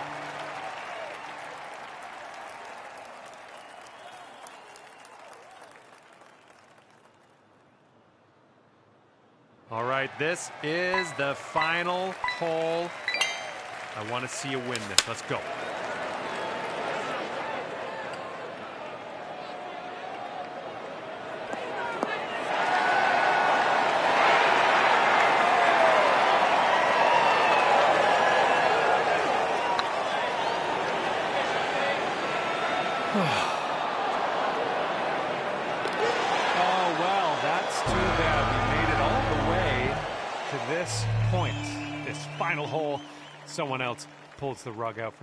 All right, this is the final hole. I want to see you win this. Let's go. Oh, well, that's too bad. We made it all the way to this point, this final hole. Someone else pulls the rug out from